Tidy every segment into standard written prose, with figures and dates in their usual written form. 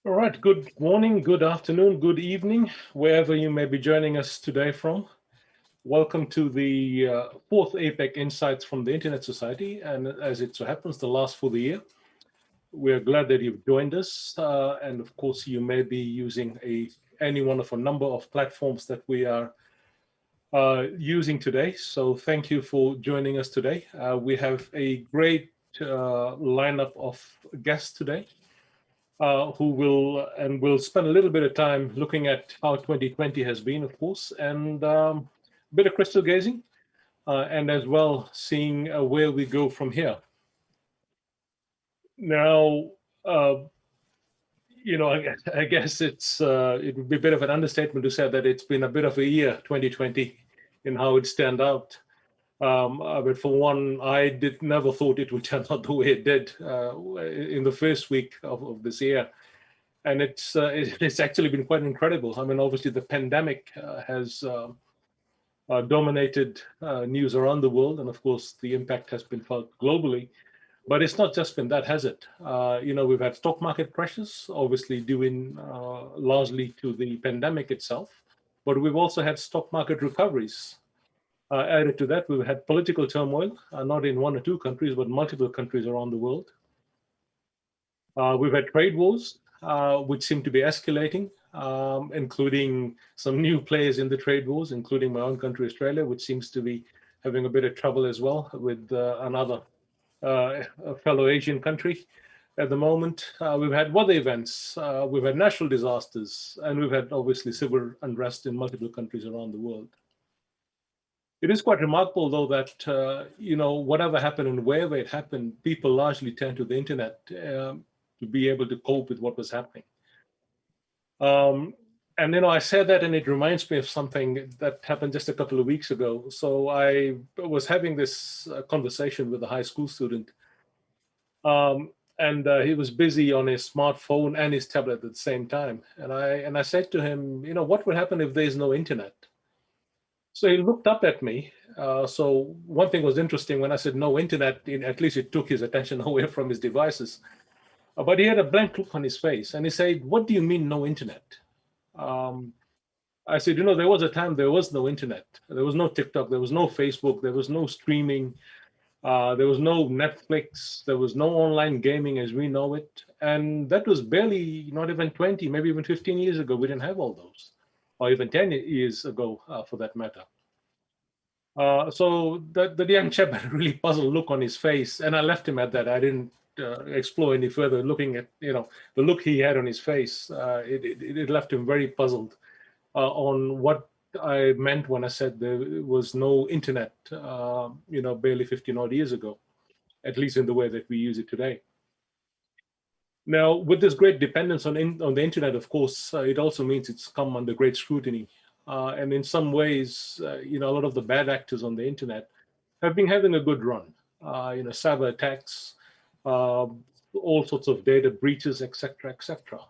All right, good morning, good afternoon, good evening, wherever you may be joining us today from. Welcome to the fourth APAC Insights from the Internet Society, and as it so happens, the last for the year. We're glad that you've joined us, and of course, you may be using any one of a number of platforms that we are using today. So thank you for joining us today. We have a great lineup of guests today. Who will spend a little bit of time looking at how 2020 has been, of course, and a bit of crystal gazing, and as well seeing where we go from here. Now, I guess it would be a bit of an understatement to say that it's been a bit of a year, 2020, in how it stand out. But for one, I never thought it would turn out the way it did in the first week of this year. And it's actually been quite incredible. I mean, obviously the pandemic has dominated news around the world, and of course the impact has been felt globally. But it's not just been that, has it? We've had stock market crashes, obviously due largely to the pandemic itself, but we've also had stock market recoveries. Added to that, we've had political turmoil, not in one or two countries, but multiple countries around the world. We've had trade wars, which seem to be escalating, including some new players in the trade wars, including my own country, Australia, which seems to be having a bit of trouble as well with another fellow Asian country at the moment. We've had weather events, we've had natural disasters, and we've had obviously civil unrest in multiple countries around the world. It is quite remarkable, though, that whatever happened and wherever it happened, people largely turned to the internet to be able to cope with what was happening. And I said that, and it reminds me of something that happened just a couple of weeks ago. So I was having this conversation with a high school student, and he was busy on his smartphone and his tablet at the same time. And I said to him, what would happen if there's no internet? So he looked up at me. So one thing was interesting when I said no internet, at least it took his attention away from his devices. But he had a blank look on his face, and he said, "What do you mean no internet?" I said, there was a time there was no internet. There was no TikTok, there was no Facebook, there was no streaming, there was no Netflix, there was no online gaming as we know it. And that was barely, not even 20, maybe even 15 years ago. We didn't have all those, or even 10 years ago for that matter. So the young chap had a really puzzled look on his face, and I left him at that. I didn't explore any further. Looking at the look he had on his face, it left him very puzzled on what I meant when I said there was no internet, barely 15 odd years ago, at least in the way that we use it today. Now, with this great dependence on the internet, of course, it also means it's come under great scrutiny. And in some ways, a lot of the bad actors on the internet have been having a good run. Cyber attacks, all sorts of data breaches, etc., etc.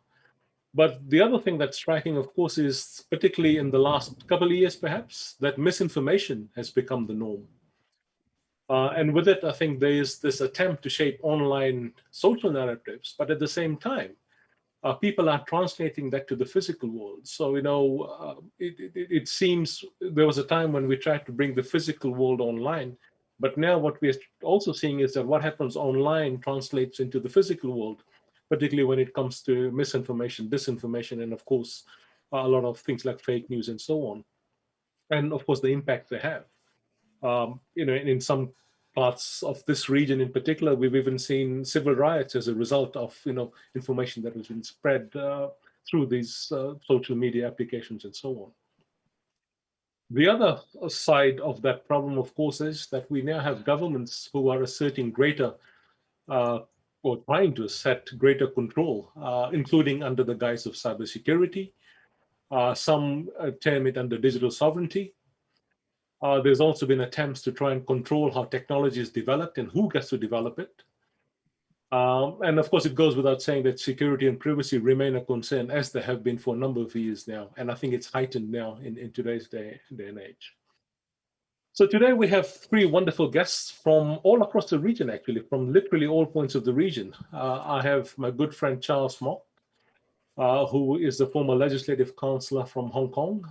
But the other thing that's striking, of course, is particularly in the last couple of years, perhaps, that misinformation has become the norm. And with it, I think there is this attempt to shape online social narratives, but at the same time, people are translating that to the physical world. So, it seems there was a time when we tried to bring the physical world online, but now what we're also seeing is that what happens online translates into the physical world, particularly when it comes to misinformation, disinformation, and of course, a lot of things like fake news and so on. And of course, the impact they have. In some parts of this region in particular, we've even seen civil riots as a result of, information that has been spread through these social media applications and so on. The other side of that problem, of course, is that we now have governments who are asserting greater or trying to set greater control, including under the guise of cybersecurity. Some term it under digital sovereignty. There's also been attempts to try and control how technology is developed and who gets to develop it. And of course, it goes without saying that security and privacy remain a concern, as they have been for a number of years now. And I think it's heightened now in today's day and age. So today we have three wonderful guests from all across the region, actually, from literally all points of the region. I have my good friend Charles Mock, who is the former legislative councillor from Hong Kong,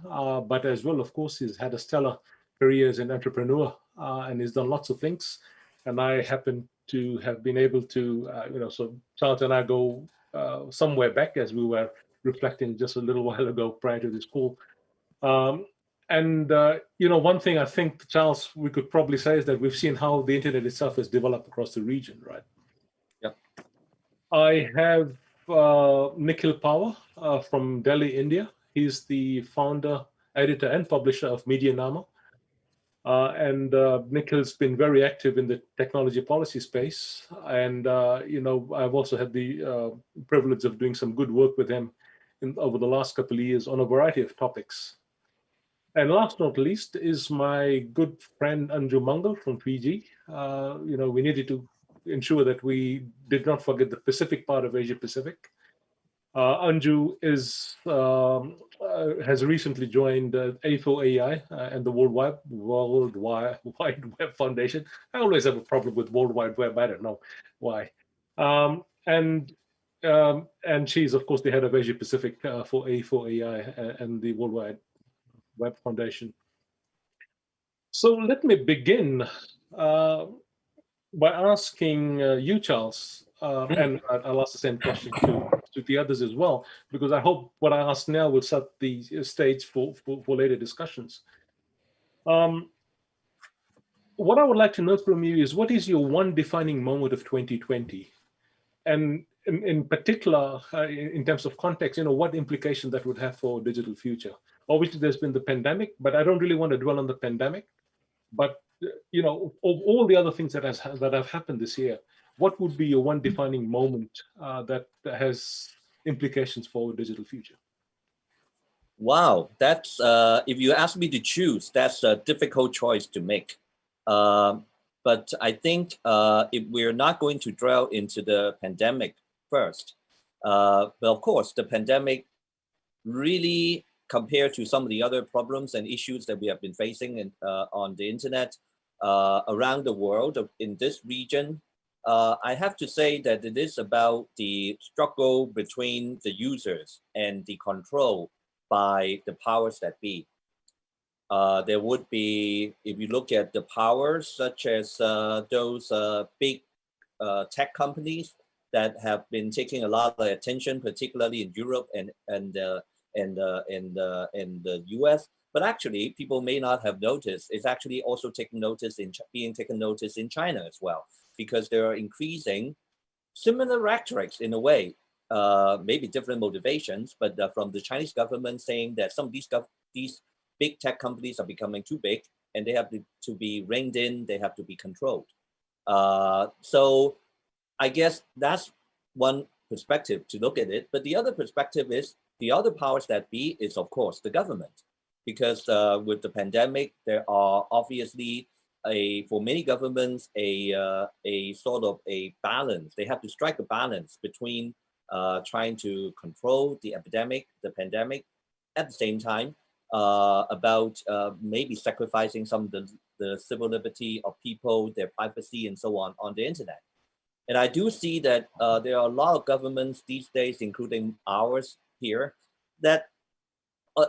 but as well, of course, he's had a stellar career as an entrepreneur, and he's done lots of things. And I happen to have been able to, so Charles and I go somewhere back, as we were reflecting just a little while ago prior to this call. One thing I think, Charles, we could probably say is that we've seen how the internet itself has developed across the region, right? Yep. I have Nikhil from Delhi, India. He's the founder, editor, and publisher of Medianama. Nikhil's been very active in the technology policy space. And, I've also had the privilege of doing some good work with him over the last couple of years on a variety of topics. And last but not least is my good friend Anju MANGAL from Fiji. We needed to ensure that we did not forget the Pacific part of Asia Pacific. Anju has recently joined A4AI and the World Wide Web Foundation. I always have a problem with World Wide Web. I don't know why. And she's, of course, the head of Asia Pacific for A4AI and the World Wide Web Foundation. So let me begin by asking you, Charles, and I'll ask the same question to the others as well, because I hope what I ask now will set the stage for later discussions. What I would like to know from you is, what is your one defining moment of 2020? And in particular, in terms of context, what implication that would have for digital future? Obviously, there's been the pandemic, but I don't really want to dwell on the pandemic. But of all the other things that have happened this year, what would be your one defining moment that has implications for digital future? Wow, that's if you ask me to choose, that's a difficult choice to make. But I think if we're not going to dwell into the pandemic first, but of course, the pandemic really, compared to some of the other problems and issues that we have been facing on the internet around the world in this region, I have to say that it is about the struggle between the users and the control by the powers that be. There would be, if you look at the powers such as those big tech companies that have been taking a lot of attention, particularly in Europe and the US, but actually people may not have noticed. It's actually also being taken notice in China as well, because there are increasing similar rhetorics in a way, maybe different motivations, but from the Chinese government saying that some of these big tech companies are becoming too big and they have to be reined in, they have to be controlled. So I guess that's one perspective to look at it. But the other perspective is, the other powers that be is, of course, the government. Because with the pandemic, there are obviously, for many governments, a sort of a balance. They have to strike a balance between trying to control the pandemic, at the same time, about maybe sacrificing some of the civil liberty of people, their privacy, and so on the internet. And I do see that there are a lot of governments these days, including ours here, that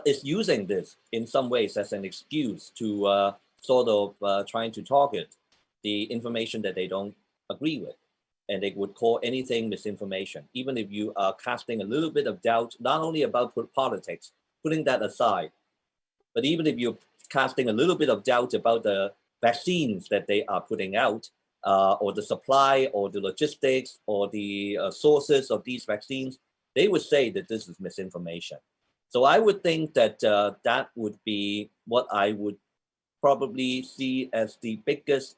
is using this in some ways as an excuse to sort of trying to target the information that they don't agree with. And they would call anything misinformation, even if you are casting a little bit of doubt, not only about politics, putting that aside, but even if you're casting a little bit of doubt about the vaccines that they are putting out, or the supply, or the logistics, or the sources of these vaccines, they would say that this is misinformation. So I would think that that would be what I would probably see as the biggest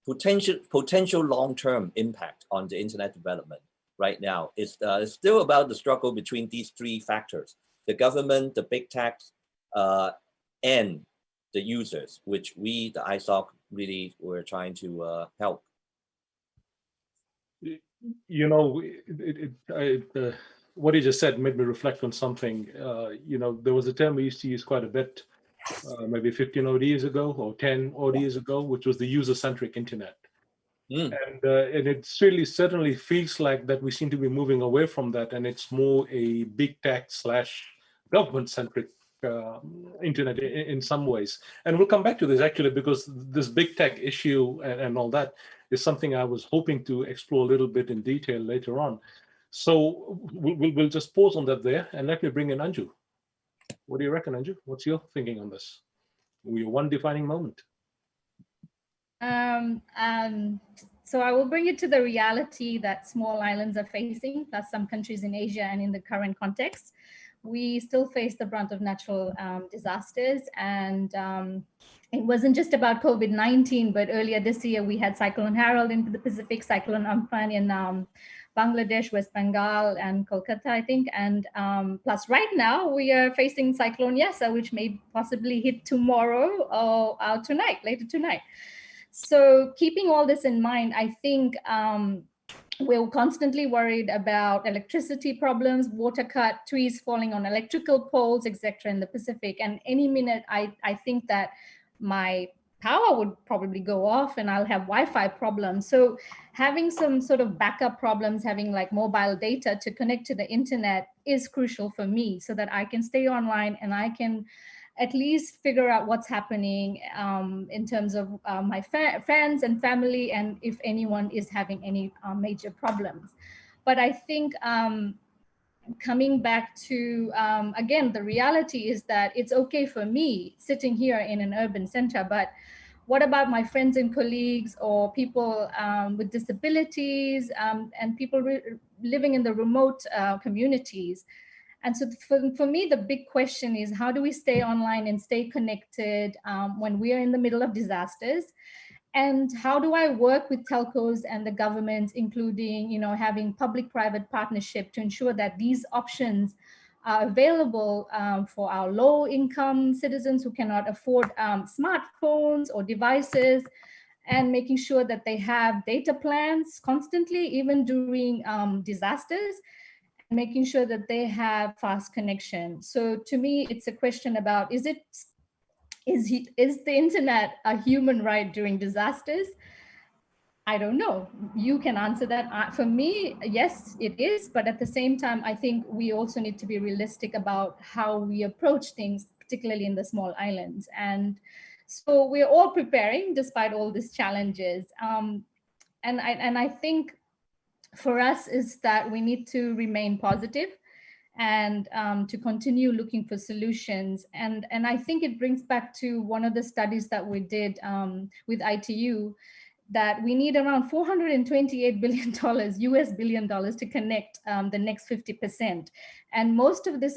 potential long-term impact on the internet development right now. It's still about the struggle between these three factors: the government, the big techs, and the users, which we, the ISOC, really were trying to help. What you just said made me reflect on something. There was a term we used to use quite a bit, maybe 15 odd years ago or 10 odd years ago, which was the user-centric internet. Mm. And it really certainly feels like that we seem to be moving away from that, and it's more a big tech / government centric internet in some ways. And we'll come back to this actually, because this big tech issue and all that is something I was hoping to explore a little bit in detail later on. So we'll just pause on that there, and let me bring in Anju. What do you reckon, Anju? What's your thinking on this? Your one defining moment. So I will bring you to the reality that small islands are facing, plus some countries in Asia, and in the current context. We still face the brunt of natural disasters, and it wasn't just about COVID-19, but earlier this year we had Cyclone Harold into the Pacific, Cyclone Amphan in Bangladesh, West Bengal, and Kolkata, I think. And plus right now we are facing Cyclone Yasa, which may possibly hit tomorrow or tonight, later tonight. So keeping all this in mind, I think we're constantly worried about electricity problems, water cut, trees falling on electrical poles, etc. in the Pacific. And any minute, I think that my power would probably go off and I'll have Wi-Fi problems. So having some sort of backup problems, having like mobile data to connect to the internet is crucial for me, so that I can stay online and I can at least figure out what's happening in terms of my friends and family, and if anyone is having any major problems. But I think coming back to, again, the reality is that it's okay for me sitting here in an urban center, but what about my friends and colleagues, or people with disabilities, and people living in the remote communities? And so for me, the big question is, how do we stay online and stay connected when we are in the middle of disasters? And how do I work with telcos and the government, including, having public-private partnership to ensure that these options are available for our low-income citizens who cannot afford smartphones or devices, and making sure that they have data plans constantly, even during disasters, making sure that they have fast connection. So to me, it's a question about, is the internet a human right during disasters? I don't know. You can answer that. For me, yes, it is. But at the same time, I think we also need to be realistic about how we approach things, particularly in the small islands. And so we're all preparing despite all these challenges. And I think for us is that we need to remain positive and to continue looking for solutions. And I think it brings back to one of the studies that we did with ITU, that we need around $428 billion, US billion dollars, to connect the next 50%. And most of this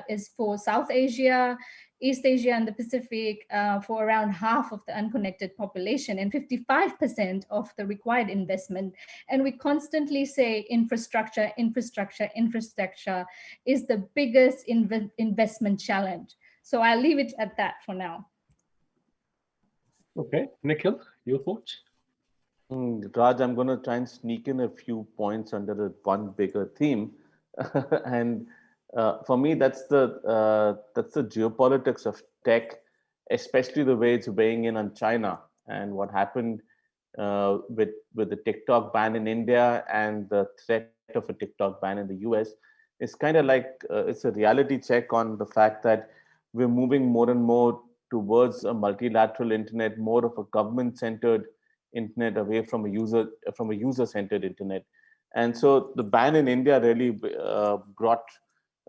is for South Asia, East Asia, and the Pacific, for around half of the unconnected population, and 55% of the required investment. And we constantly say infrastructure, infrastructure, infrastructure is the biggest investment challenge. So I'll leave it at that for now. Okay, Nikhil, your thoughts? Raj, I'm going to try and sneak in a few points under the one bigger theme. And for me, that's the geopolitics of tech, especially the way it's weighing in on China, and what happened with the TikTok ban in India and the threat of a TikTok ban in the US. It's kind of like it's a reality check on the fact that we're moving more and more towards a multilateral internet, more of a government-centered internet, away from a user-centered internet. And so the ban in India really brought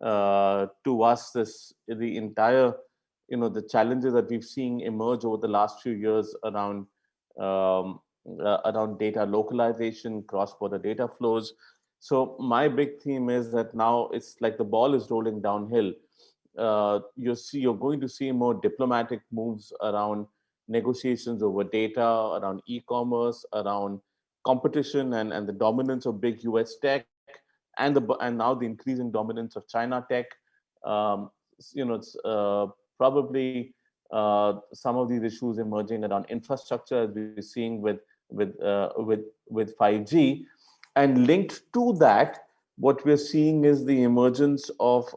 to us the entire, the challenges that we've seen emerge over the last few years around data localization, cross-border data flows. So my big theme is that now it's like the ball is rolling downhill. You're going to see more diplomatic moves around negotiations over data, around e-commerce, around competition, and the dominance of big US tech, and now the increasing dominance of China tech. It's probably some of these issues emerging around infrastructure, as we're seeing with 5G, and linked to that, what we're seeing is the emergence of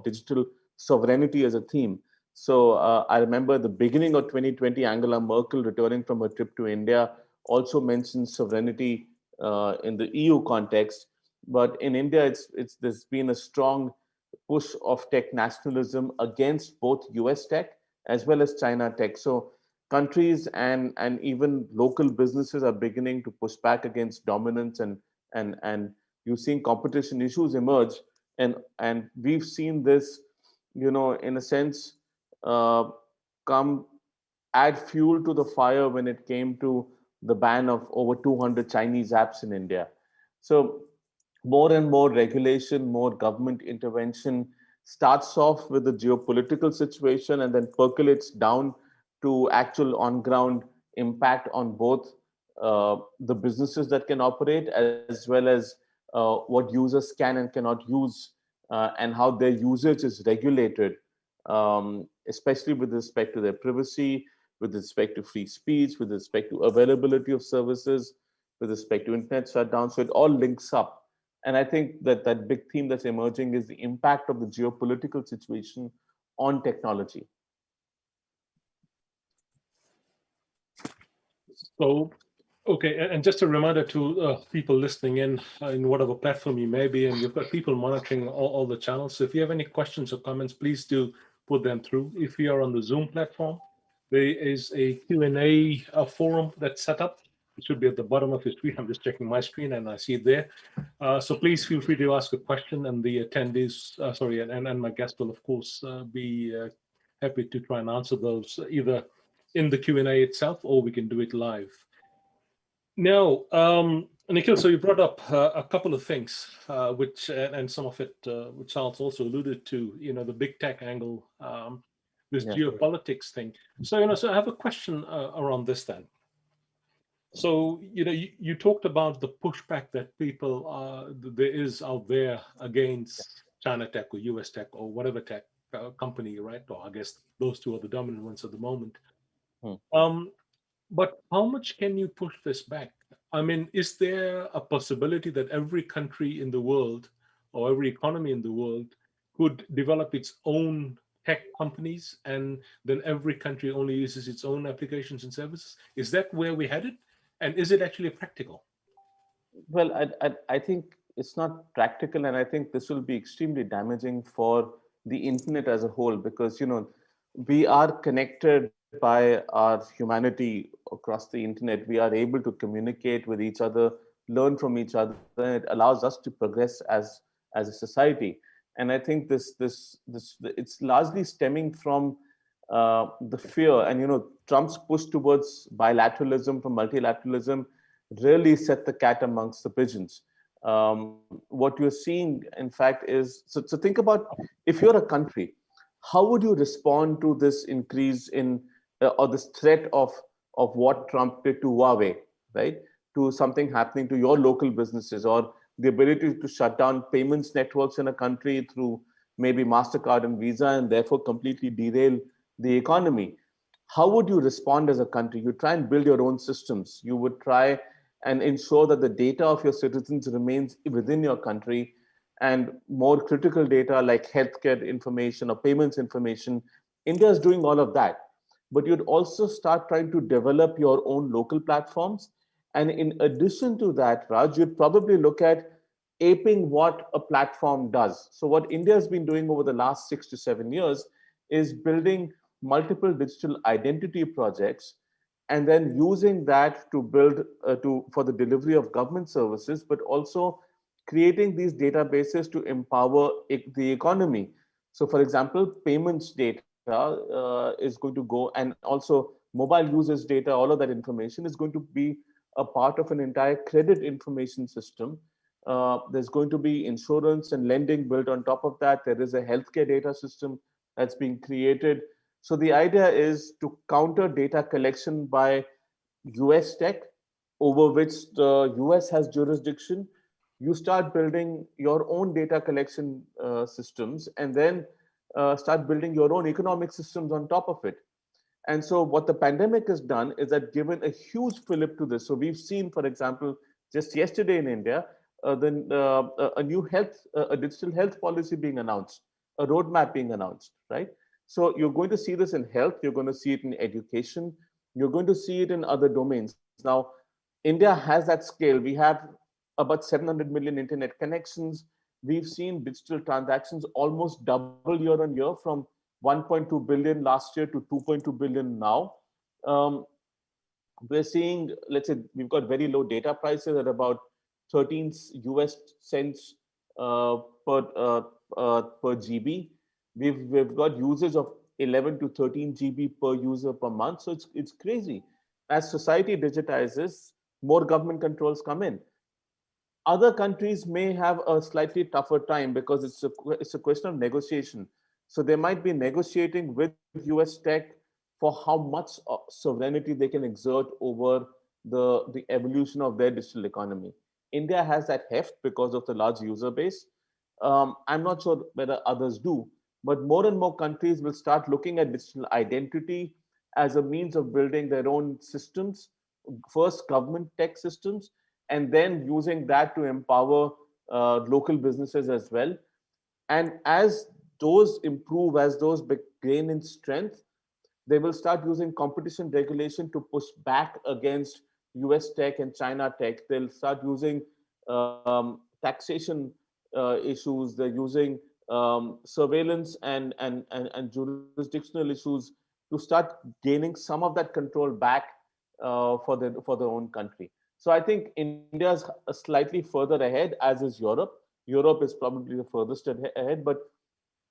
digital sovereignty as a theme. So I remember the beginning of 2020, Angela Merkel, returning from her trip to India, also mentions sovereignty in the EU context. But in India, there's been a strong push of tech nationalism against both US tech as well as China tech. So countries and even local businesses are beginning to push back against dominance, and you're seeing competition issues emerge. And we've seen this, in a sense, come add fuel to the fire when it came to the ban of over 200 Chinese apps in India. So more and more regulation, more government intervention starts off with the geopolitical situation and then percolates down to actual on-ground impact on both the businesses that can operate, as well as what users can and cannot use, and how their usage is regulated, especially with respect to their privacy, with respect to free speech, with respect to availability of services, with respect to internet shutdown. So it all links up. And I think that big theme that's emerging is the impact of the geopolitical situation on technology. So, okay, and just a reminder to people listening in whatever platform you may be, and we've got people monitoring all the channels. So if you have any questions or comments, please do put them through. If you are on the Zoom platform, there is a Q&A forum that's set up. It should be at the bottom of your screen. I'm just checking my screen and I see it there. So please feel free to ask a question, and the attendees, and my guest will, of course, be happy to try and answer those either in the Q&A itself, or we can do it live. Now, Nikhil, so you brought up a couple of things, which, and some of it, which Charles also alluded to, the big tech angle, this geopolitics thing. So, so I have a question around this then. So, you talked about the pushback that people, there is out there against China tech or US tech or whatever tech company, right? Or I guess those two are the dominant ones at the moment. But how much can you push this back? I mean, is there a possibility that every country in the world or every economy in the world could develop its own tech companies, and then every country only uses its own applications and services? Is that where we're headed? And is it actually practical? Well, I think it's not practical, and I think this will be extremely damaging for the internet as a whole, because we are connected by our humanity across the internet. We are able to communicate with each other, learn from each other, and it allows us to progress as a society. And I think this it's largely stemming from the fear, and Trump's push towards bilateralism from multilateralism really set the cat amongst the pigeons. What you're seeing, in fact, is so think about, if you're a country, how would you respond to this increase in or this threat of what Trump did to Huawei, right? To something happening to your local businesses, or the ability to shut down payments networks in a country through maybe MasterCard and Visa, and therefore completely derail the economy. How would you respond as a country? You try and build your own systems. You would try and ensure that the data of your citizens remains within your country, and more critical data like healthcare information or payments information. India is doing all of that. But you'd also start trying to develop your own local platforms. And in addition to that, Raj, you'd probably look at aping what a platform does. So what India has been doing over the last 6 to 7 years is building multiple digital identity projects, and then using that to build for the delivery of government services, but also creating these databases to empower the economy. So for example, payments data is going to go, and also mobile users data, all of that information is going to be a part of an entire credit information system. There's going to be insurance and lending built on top of that. There is a healthcare data system that's being created. So the idea is to counter data collection by US tech, over which the US has jurisdiction. You start building your own data collection systems, and then start building your own economic systems on top of it. And so what the pandemic has done is that given a huge fillip to this. So we've seen, for example, just yesterday in India, a new a digital health policy being announced, a roadmap being announced, right? So you're going to see this in health, you're going to see it in education, you're going to see it in other domains. Now, India has that scale. We have about 700 million internet connections. We've seen digital transactions almost double year on year from 1.2 billion last year to 2.2 billion now. We're seeing, let's say, we've got very low data prices at about 13 US cents per GB. We've got usage of 11 to 13 GB per user per month. So it's crazy. As society digitizes, more government controls come in. Other countries may have a slightly tougher time because it's a question of negotiation. So they might be negotiating with US tech for how much sovereignty they can exert over the evolution of their digital economy. India has that heft because of the large user base. I'm not sure whether others do, but more and more countries will start looking at digital identity as a means of building their own systems, first government tech systems, and then using that to empower local businesses as well. And as those improve, as those gain in strength, they will start using competition regulation to push back against US tech and China tech. They'll start using taxation issues. They're using surveillance and jurisdictional issues to start gaining some of that control back for their own country. So I think India's slightly further ahead, as is Europe. Europe is probably the furthest ahead, but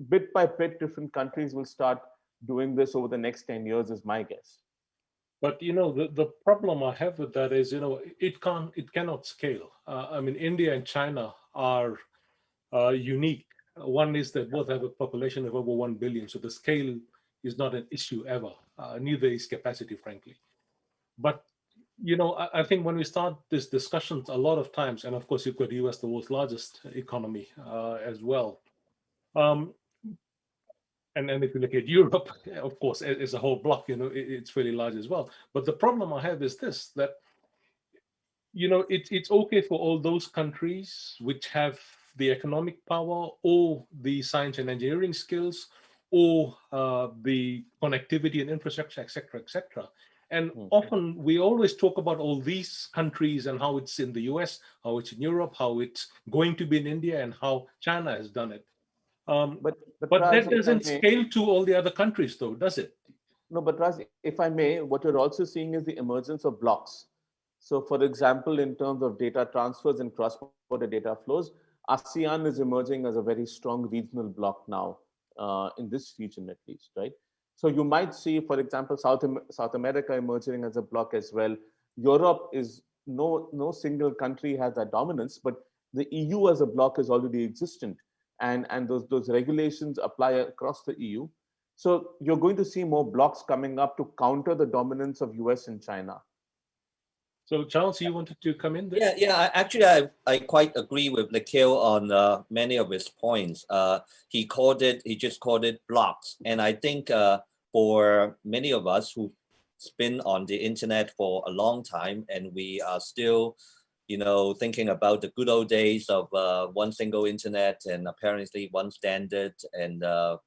bit by bit, different countries will start doing this over the next 10 years, is my guess. But the problem I have with that is it cannot scale. I mean, India and China are unique. One is that both have a population of over 1 billion, so the scale is not an issue ever. Neither is capacity, frankly. But I think when we start these discussions, a lot of times, and of course you've got the US, the world's largest economy as well. And then if you look at Europe, of course, as a whole block, it's fairly large as well. But the problem I have is this, that, it's okay for all those countries which have the economic power or the science and engineering skills or the connectivity and infrastructure, et cetera. And often we always talk about all these countries and how it's in the US, how it's in Europe, how it's going to be in India, and how China has done it. But Raj, that doesn't scale to all the other countries, though, does it? No, but Raj, if I may, what you're also seeing is the emergence of blocks. So, for example, in terms of data transfers and cross-border data flows, ASEAN is emerging as a very strong regional bloc now, in this region at least, right? So you might see, for example, South America emerging as a bloc as well. Europe is no single country has that dominance, but the EU as a bloc is already existent. And those regulations apply across the EU. So you're going to see more blocks coming up to counter the dominance of US and China. So Charles, you wanted to come in there? Yeah. Actually, I quite agree with Nikhil on many of his points. He just called it blocks. And I think for many of us who've been on the internet for a long time, and we are still thinking about the good old days of one single internet and apparently one standard, and the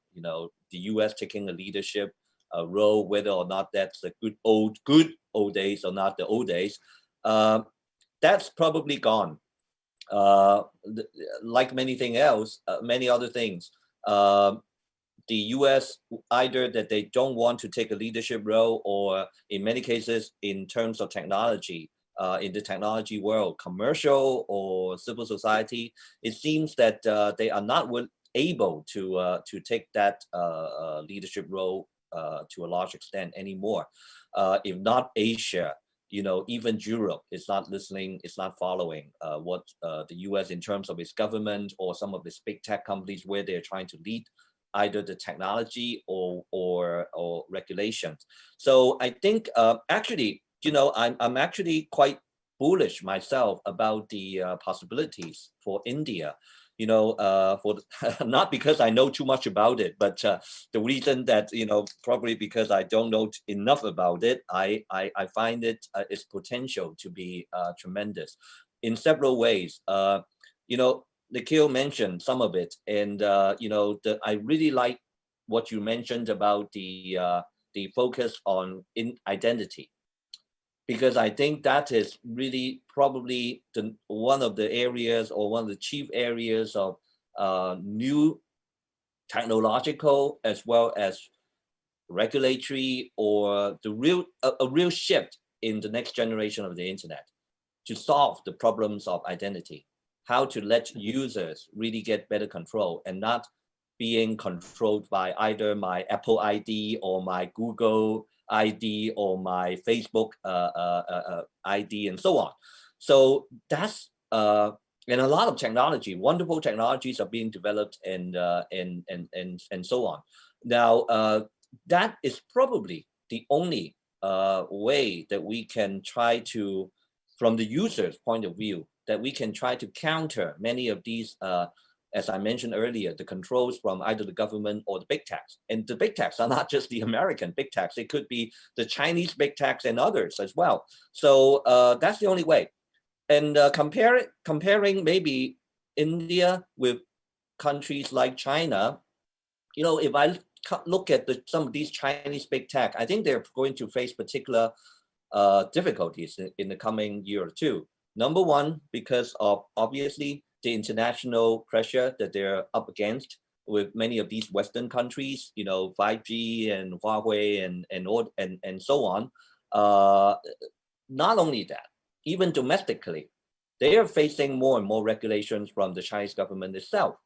US taking a leadership role, whether or not that's the good old days or not the old days, that's probably gone. Like many other things, the US, either that they don't want to take a leadership role, or in many cases, in terms of technology, in the technology world, commercial or civil society, it seems that they are not able to take that leadership role to a large extent anymore. If not Asia, even Europe is not listening, it's not following what the US in terms of its government or some of its big tech companies, where they're trying to lead either the technology or regulations. So I think actually, I'm actually quite bullish myself about the possibilities for India. Not because I know too much about it, but the reason that probably because I don't know enough about it, I find its potential to be tremendous in several ways. Nikhil mentioned some of it, and I really like what you mentioned about the focus on identity. because I think that is really probably one of the areas or one of the chief areas of new technological as well as regulatory or a real shift in the next generation of the internet to solve the problems of identity, how to let users really get better control and not being controlled by either my Apple ID or my Google ID or my Facebook ID and so on. So that's and a lot of technology, wonderful technologies are being developed and so on. Now that is probably the only way that we can try to, from the user's point of view, that we can try to counter many of these, as I mentioned earlier, the controls from either the government or the big techs. And the big techs are not just the American big techs, it could be the Chinese big techs and others as well. So that's the only way. And comparing maybe India with countries like China, you know, if I look at some of these Chinese big tech, I think they're going to face particular difficulties in the coming year or two. Number one, because of obviously the international pressure that they're up against with many of these Western countries, you know, 5G and Huawei and so on. Not only that, even domestically, they are facing more and more regulations from the Chinese government itself.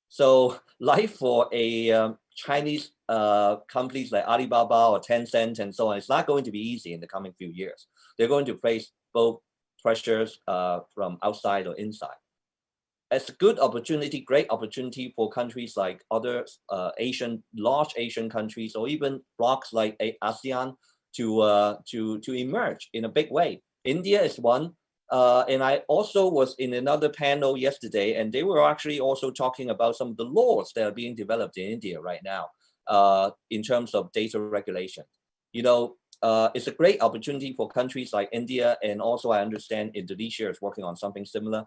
So life for a Chinese companies like Alibaba or Tencent and so on, it's not going to be easy in the coming few years. They're going to face both pressures from outside or inside. It's a good opportunity, great opportunity for countries like other large Asian countries, or even blocs like ASEAN to emerge in a big way. India is one. And I also was in another panel yesterday, and they were actually also talking about some of the laws that are being developed in India right now in terms of data regulation. You know, it's a great opportunity for countries like India, and also I understand Indonesia is working on something similar,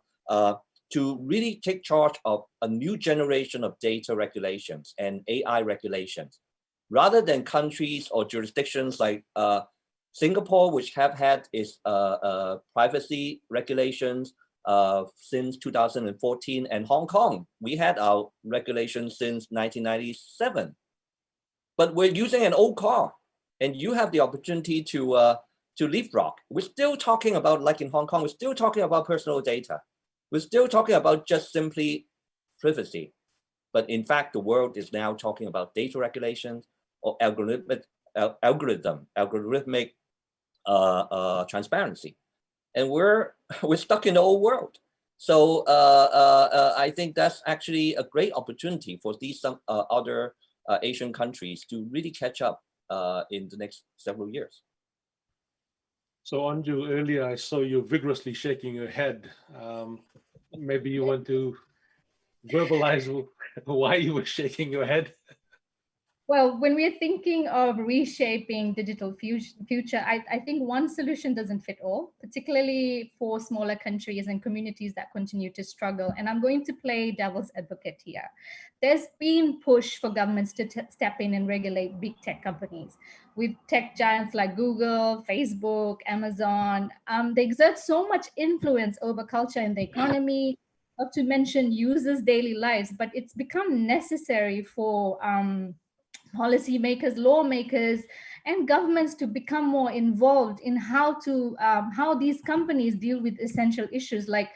to really take charge of a new generation of data regulations and AI regulations, rather than countries or jurisdictions like Singapore, which have had its privacy regulations since 2014, and Hong Kong, we had our regulations since 1997. But we're using an old car, and you have the opportunity to leapfrog. We're still talking about, like in Hong Kong, we're still talking about personal data. We're still talking about just simply privacy. But in fact, the world is now talking about data regulations or algorithmic transparency, and we're stuck in the old world. So I think that's actually a great opportunity for these other Asian countries to really catch up in the next several years. So Anju, earlier I saw you vigorously shaking your head. Maybe you want to verbalize why you were shaking your head? Well, when we're thinking of reshaping digital future, I think one solution doesn't fit all, particularly for smaller countries and communities that continue to struggle. And I'm going to play devil's advocate here. There's been push for governments to step in and regulate big tech companies. With tech giants like Google, Facebook, Amazon, they exert so much influence over culture and the economy, not to mention users' daily lives, but it's become necessary for policymakers, lawmakers, and governments to become more involved in how these companies deal with essential issues like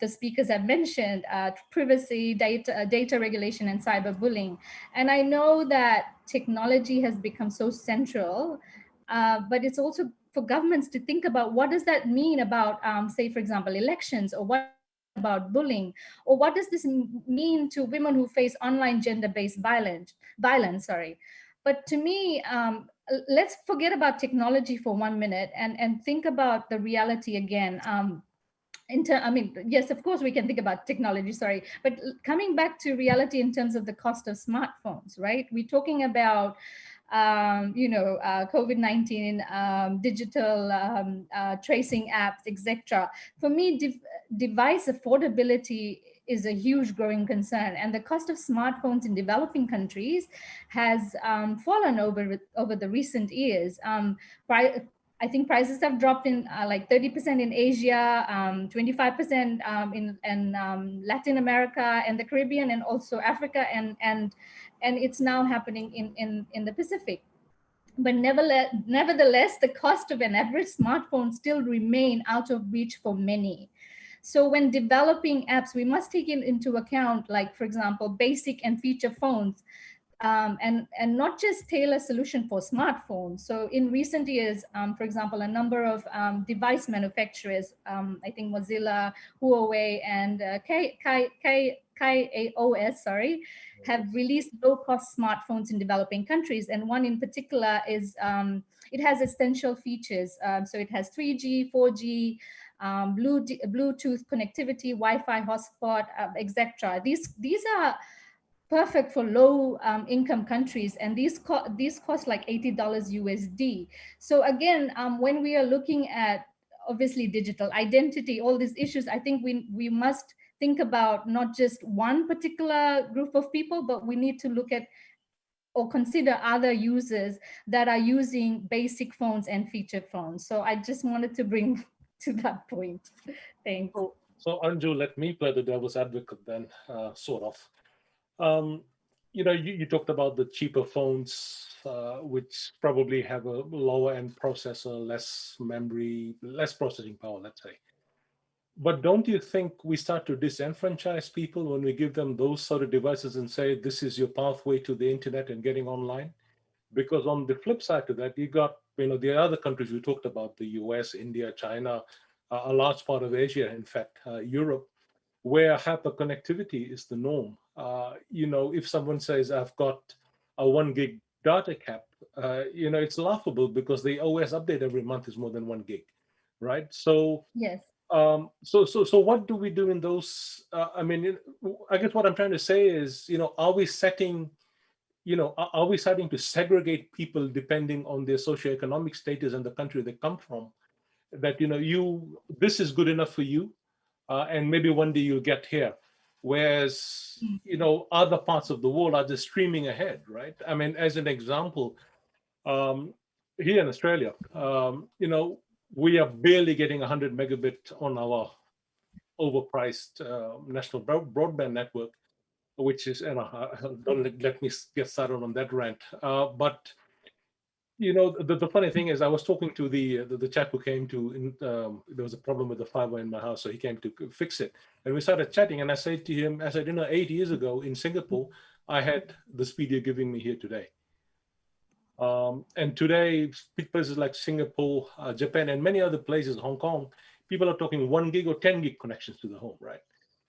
the speakers have mentioned, privacy, data regulation, and cyberbullying. And I know that technology has become so central, but it's also for governments to think about what does that mean about, say, for example, elections, or what about bullying, or what does this mean to women who face online gender-based violence. But to me, let's forget about technology for 1 minute and think about the reality again. Yes, of course we can think about technology, but coming back to reality in terms of the cost of smartphones, right? We're talking about COVID-19, digital tracing apps, etc. For me, device affordability is a huge growing concern, and the cost of smartphones in developing countries has fallen over the recent years. I think prices have dropped in like 30% in Asia, 25% in Latin America and the Caribbean, and also Africa, and it's now happening in the Pacific. But nevertheless, the cost of an average smartphone still remain out of reach for many. So when developing apps, we must take into account, like, for example, basic and feature phones, and not just tailor solution for smartphones. So in recent years, for example, a number of device manufacturers, I think Mozilla, Huawei, and KAOS, sorry, have released low-cost smartphones in developing countries. And one in particular is, it has essential features. So it has 3G, 4G, Bluetooth connectivity, Wi-Fi hotspot, etc. These are perfect for low income countries, and these cost like $80 USD. So again, when we are looking at obviously digital identity, all these issues, I think we must think about not just one particular group of people, but we need to look at or consider other users that are using basic phones and featured phones. So I just wanted to bring to that point. Thanks. So Anju, let me play the devil's advocate then, sort of. You talked about the cheaper phones, which probably have a lower end processor, less memory, less processing power, let's say. But don't you think we start to disenfranchise people when we give them those sort of devices and say, this is your pathway to the internet and getting online? Because on the flip side to that, you got, the other countries we talked about, the US, India, China, a large part of Asia, in fact, Europe, where hyperconnectivity is the norm. If someone says, I've got a 1 gig data cap, it's laughable because the OS update every month is more than 1 gig, right? So yes. So what do we do in those? I guess what I'm trying to say is, are we starting to segregate people depending on their socioeconomic status and the country they come from? That this is good enough for you, and maybe one day you'll get here, whereas other parts of the world are just streaming ahead, right? I mean, as an example, here in Australia, we are barely getting 100 megabit on our overpriced national broadband network, which is, don't let me get started on that rant. But the funny thing is, I was talking to the chap who came to, there was a problem with the fiber in my house, so he came to fix it. And we started chatting, and I said to him, 8 years ago in Singapore, I had the speed you're giving me here today. And today, places like Singapore, Japan, and many other places, Hong Kong, people are talking 1 gig or 10 gig connections to the home, right?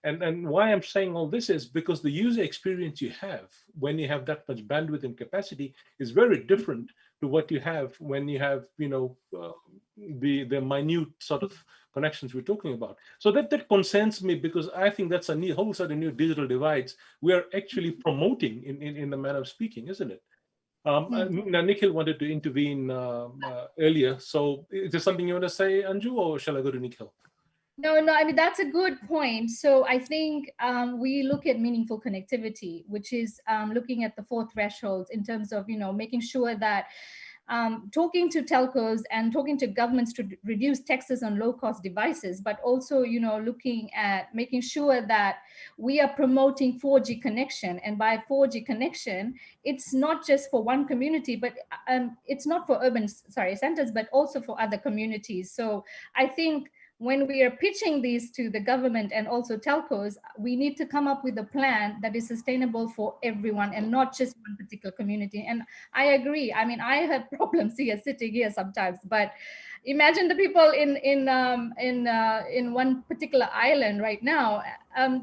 And why I'm saying all this is because the user experience you have when you have that much bandwidth and capacity is very different to what you have when you have, the minute sort of connections we're talking about. So that concerns me, because I think that's a whole set of new digital divides we are actually promoting in the manner of speaking, isn't it? Now, Nikhil wanted to intervene earlier. So is there something you want to say, Anju, or shall I go to Nikhil? No, I mean, that's a good point. So I think we look at meaningful connectivity, which is looking at the 4 thresholds in terms of, making sure that talking to telcos and talking to governments to reduce taxes on low-cost devices, but also, looking at making sure that we are promoting 4G connection. And by 4G connection, it's not just for one community, but it's not for urban, centers, but also for other communities. So I think when we are pitching these to the government and also telcos, we need to come up with a plan that is sustainable for everyone and not just one particular community. And I agree. I mean, I have problems here sitting here sometimes, but imagine the people in one particular island right now.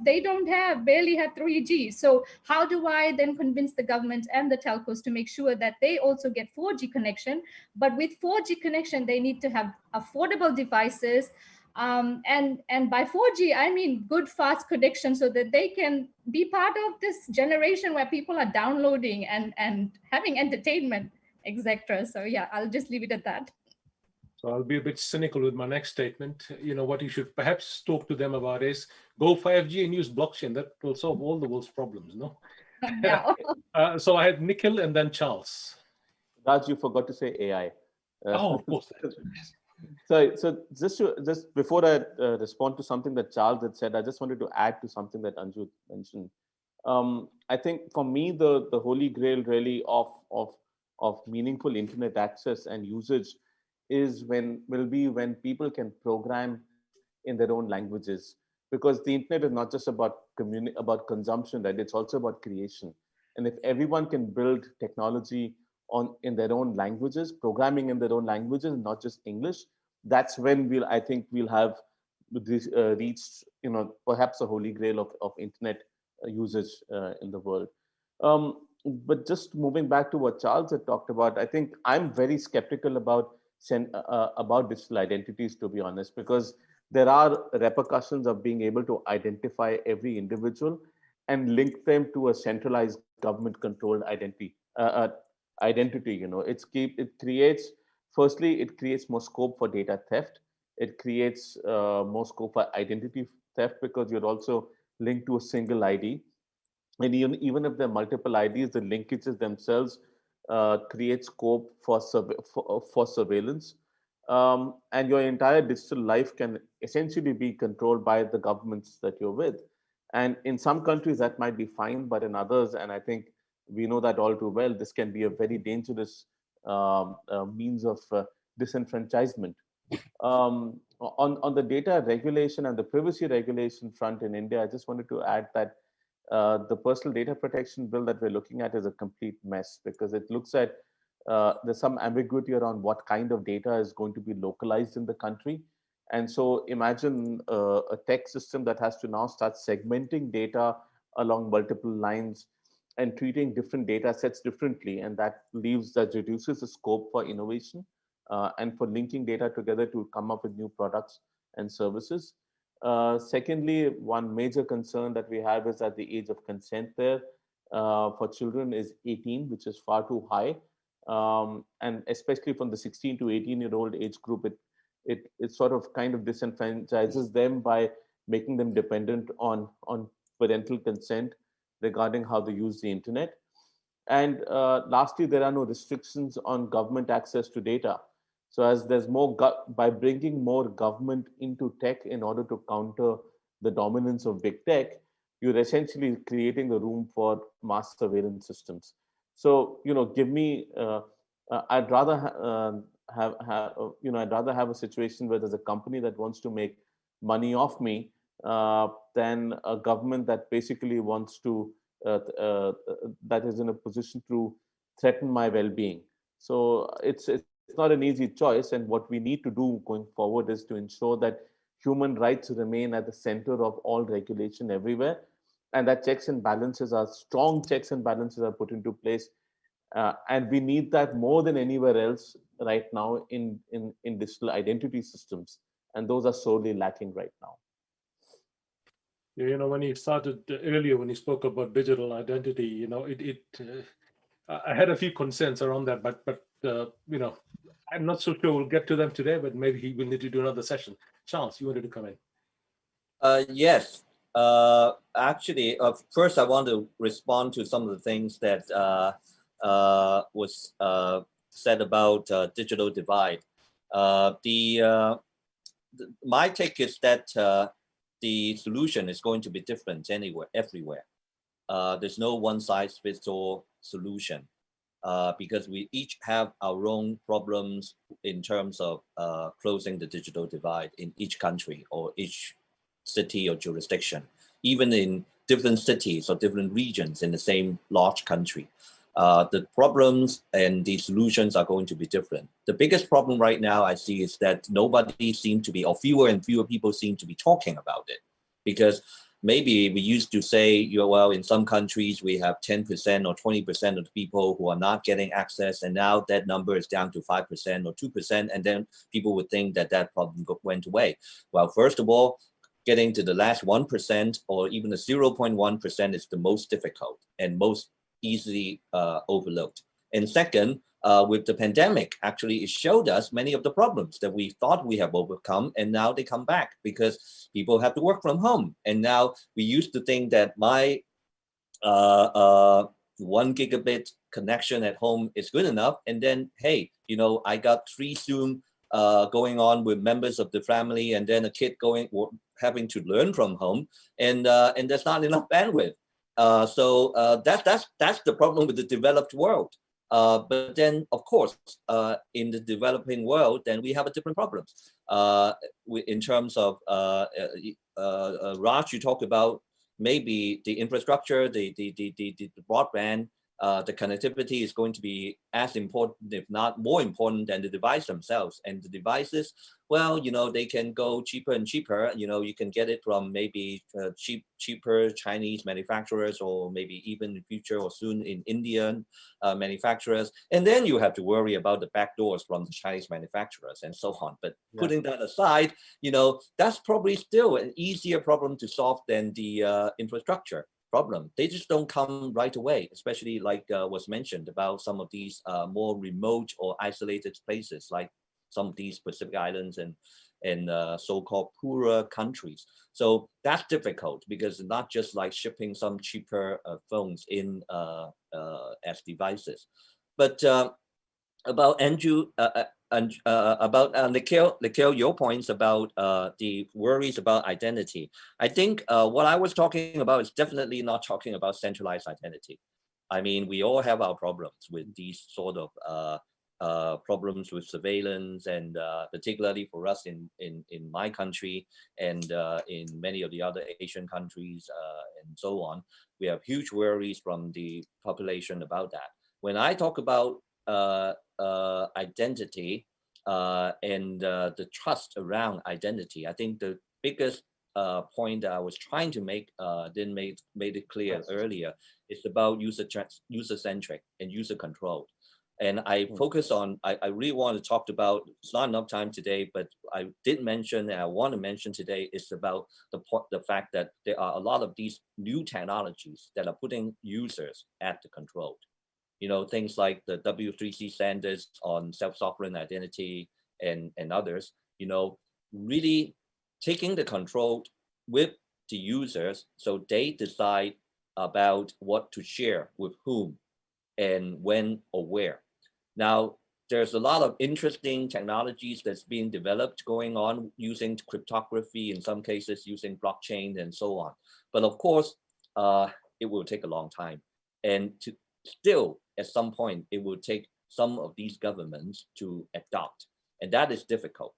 They barely have 3G. So how do I then convince the government and the telcos to make sure that they also get 4G connection? But with 4G connection, they need to have affordable devices. And by 4G, I mean good fast connection so that they can be part of this generation where people are downloading and having entertainment, etc. So yeah, I'll just leave it at that. So I'll be a bit cynical with my next statement. What you should perhaps talk to them about is go 5G and use blockchain. That will solve all the world's problems, no? No. So I had Nikhil and then Charles. Raj, you forgot to say AI. Oh, of course. So just before I respond to something that Charles had said, I just wanted to add to something that Anju mentioned. I think for me, the holy grail really of meaningful internet access and usage will be when people can program in their own languages, because the internet is not just about consumption, right? It's also about creation. And if everyone can build technology in their own languages, programming in their own languages, not just English, that's when I think we'll have reached, perhaps a holy grail of internet usage in the world. But just moving back to what Charles had talked about, I think I'm very skeptical about digital identities, to be honest, because there are repercussions of being able to identify every individual and link them to a centralized government-controlled identity. It creates more scope for data theft. It creates more scope for identity theft, because you're also linked to a single ID. And even if there are multiple IDs, the linkages themselves create scope for surveillance. And your entire digital life can essentially be controlled by the governments that you're with. And in some countries that might be fine, but in others, and I think we know that all too well, this can be a very dangerous means of disenfranchisement. On the data regulation and the privacy regulation front in India, I just wanted to add that the personal data protection bill that we're looking at is a complete mess, because it looks at there's some ambiguity around what kind of data is going to be localized in the country. And so imagine a tech system that has to now start segmenting data along multiple lines and treating different data sets differently. And that reduces the scope for innovation and for linking data together to come up with new products and services. Secondly, one major concern that we have is that the age of consent there for children is 18, which is far too high. And especially from the 16 to 18-year-old age group, it sort of kind of disenfranchises them by making them dependent on parental consent regarding how they use the internet. And lastly, there are no restrictions on government access to data. So as there's more, by bringing more government into tech in order to counter the dominance of big tech, you're essentially creating a room for mass surveillance systems. So, give me, I'd rather I'd rather have a situation where there's a company that wants to make money off me than a government that basically wants to, that is in a position to threaten my well-being. So it's not an easy choice. And what we need to do going forward is to ensure that human rights remain at the center of all regulation everywhere, and that strong checks and balances are put into place. And we need that more than anywhere else right now in digital identity systems. And those are sorely lacking right now. Yeah, when you started earlier, when you spoke about digital identity, I had a few concerns around that, but I'm not so sure we'll get to them today, but maybe we'll need to do another session. Charles, you wanted to come in? Yes. Actually, first I want to respond to some of the things that was said about digital divide. My take is that the solution is going to be different everywhere. There's no one-size-fits-all solution because we each have our own problems in terms of closing the digital divide in each country or each city or jurisdiction, even in different cities or different regions in the same large country. The problems and the solutions are going to be different. The biggest problem right now I see is that nobody seems to be, or fewer and fewer people seem to be talking about it, because maybe we used to say, well, in some countries we have 10% or 20% of the people who are not getting access, and now that number is down to 5% or 2%, and then people would think that that problem went away. Well, first of all, getting to the last 1% or even the 0.1% is the most difficult and most easily overlooked. And second, with the pandemic, actually it showed us many of the problems that we thought we have overcome, and now they come back because people have to work from home. And now we used to think that my 1 gigabit connection at home is good enough. And then, hey, you know, I got 3 Zoom going on with members of the family, and then a kid having to learn from home, and there's not enough bandwidth. So that's the problem with the developed world. But then, of course, in the developing world, then we have a different problems. In terms of Raj, you talked about maybe the infrastructure, the broadband, the connectivity is going to be as important, if not more important, than the device themselves. And the devices, well, you know, they can go cheaper and cheaper. You know, you can get it from maybe cheaper Chinese manufacturers, or maybe even in the future or soon in Indian manufacturers. And then you have to worry about the backdoors from the Chinese manufacturers and so on. But putting that aside, you know, that's probably still an easier problem to solve than the infrastructure problem. They just don't come right away, especially like was mentioned about some of these more remote or isolated places, like some of these Pacific Islands and so-called poorer countries. So that's difficult, because it's not just like shipping some cheaper phones in as devices. But about Anju, about Nikhil, your points about the worries about identity. I think what I was talking about is definitely not talking about centralized identity. I mean, we all have our problems with these sort of problems with surveillance, and particularly for us in my country and in many of the other Asian countries and so on, we have huge worries from the population about that. When I talk about identity and the trust around identity, I think the biggest point that I was trying to make, didn't made it clear earlier, is about user-centric and user-controlled. And I focus on, I really want to talk about, it's not enough time today, but I did mention, and I want to mention today, is about the fact that there are a lot of these new technologies that are putting users at the control. You know, things like the W3C standards on self-sovereign identity and others, you know, really taking the control with the users, so they decide about what to share with whom and when or where. Now, there's a lot of interesting technologies that's being developed going on using cryptography, in some cases using blockchain and so on. But of course, it will take a long time. And still, at some point, it will take some of these governments to adopt. And that is difficult.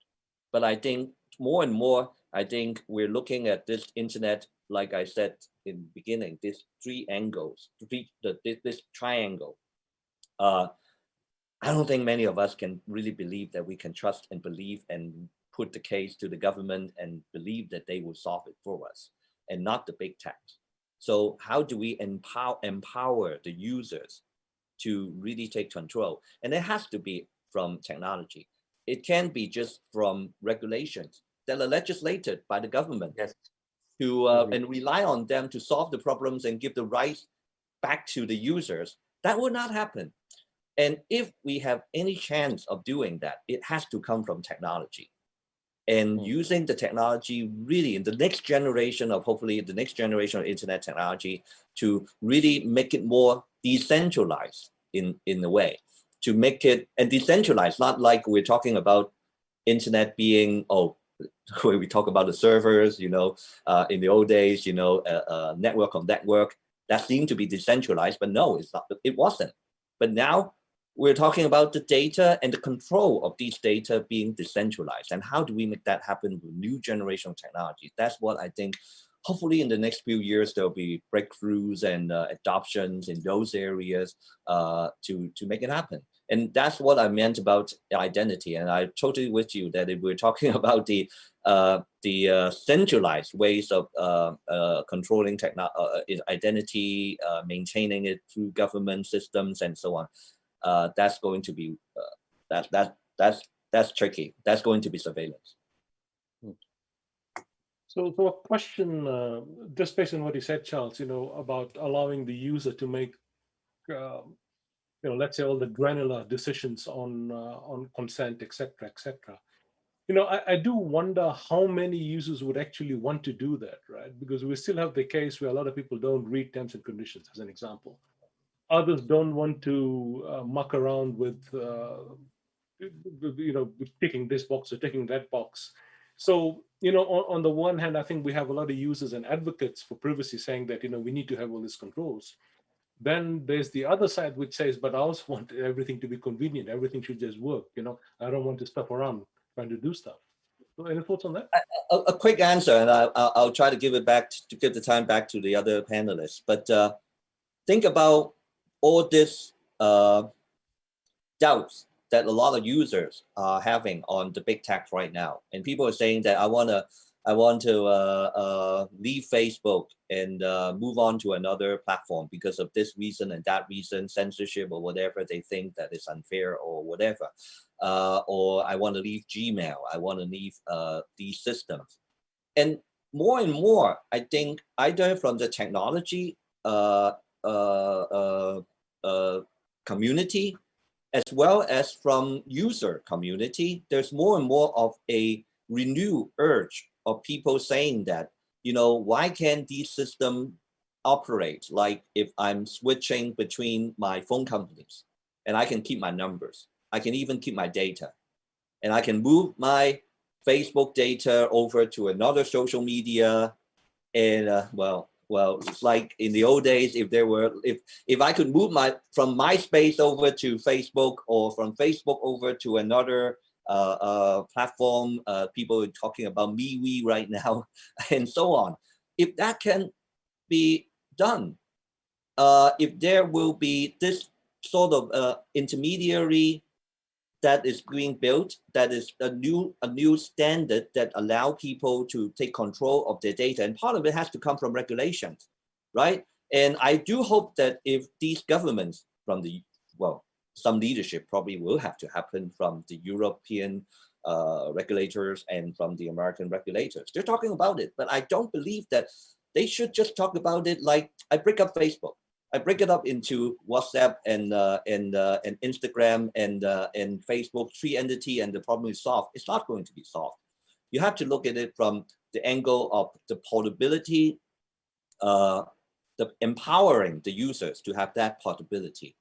But I think more and more, I think we're looking at this internet, like I said in the beginning, these three angles, this triangle. I don't think many of us can really believe that we can trust and believe and put the case to the government and believe that they will solve it for us, and not the big tech. So how do we empower the users to really take control? And it has to be from technology. It can't be just from regulations that are legislated by the government to and rely on them to solve the problems and give the rights back to the users. That would not happen. And if we have any chance of doing that, it has to come from technology. And using the technology really in the next generation of, hopefully the next generation of internet technology, to really make it more decentralized in a way, to make it, and decentralized, not like we're talking about internet being, when we talk about the servers, you know, in the old days, you know, a network of network, that seemed to be decentralized, but no, it's not, it wasn't. But now we're talking about the data and the control of these data being decentralized. And how do we make that happen with new generation of technology? That's what I think, hopefully in the next few years, there'll be breakthroughs and adoptions in those areas to make it happen. And that's what I meant about identity. And I totally with you that if we're talking about the centralized ways of controlling identity, maintaining it through government systems and so on, that's going to be that's tricky. That's going to be surveillance. So a question, just based on what you said, Charles, you know, about allowing the user to make, you know, let's say all the granular decisions on consent, etc., etc. You know, I do wonder how many users would actually want to do that, right? Because we still have the case where a lot of people don't read terms and conditions, as an example. Others don't want to muck around with, with ticking this box or ticking that box. So, on the one hand, I think we have a lot of users and advocates for privacy saying that, we need to have all these controls. Then there's the other side which says, but I also want everything to be convenient. Everything should just work. I don't want to stuff around trying to do stuff. So any thoughts on that? A quick answer, and I'll try to give the time back to the other panelists. But think about all this doubts that a lot of users are having on the big tech right now, and people are saying that I want to leave Facebook and move on to another platform because of this reason and that reason, censorship or whatever they think that is unfair or whatever. Or I want to leave Gmail, I want to leave these systems. And more, I think either from the technology community, as well as from user community, there's more and more of a renewed urge of people saying that, why can't these systems operate? Like if I'm switching between my phone companies and I can keep my numbers, I can even keep my data, and I can move my Facebook data over to another social media. And well, it's like in the old days, if I could move from MySpace over to Facebook, or from Facebook over to another platform, people are talking about MeWe right now, and so on. If that can be done, if there will be this sort of intermediary that is being built, that is a new standard that allow people to take control of their data, and part of it has to come from regulations, right? And I do hope that if these governments from some leadership probably will have to happen from the European regulators and from the American regulators. They're talking about it, but I don't believe that they should just talk about it like, I break up Facebook, I break it up into WhatsApp and Instagram and Facebook, 3 entities, and the problem is solved. It's not going to be solved. You have to look at it from the angle of the portability, the empowering the users to have that portability.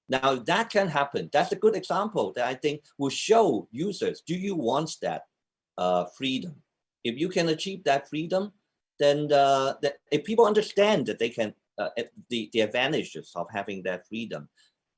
Now that can happen. That's a good example that I think will show users, do you want that freedom? If you can achieve that freedom, then if people understand that they can, the advantages of having that freedom,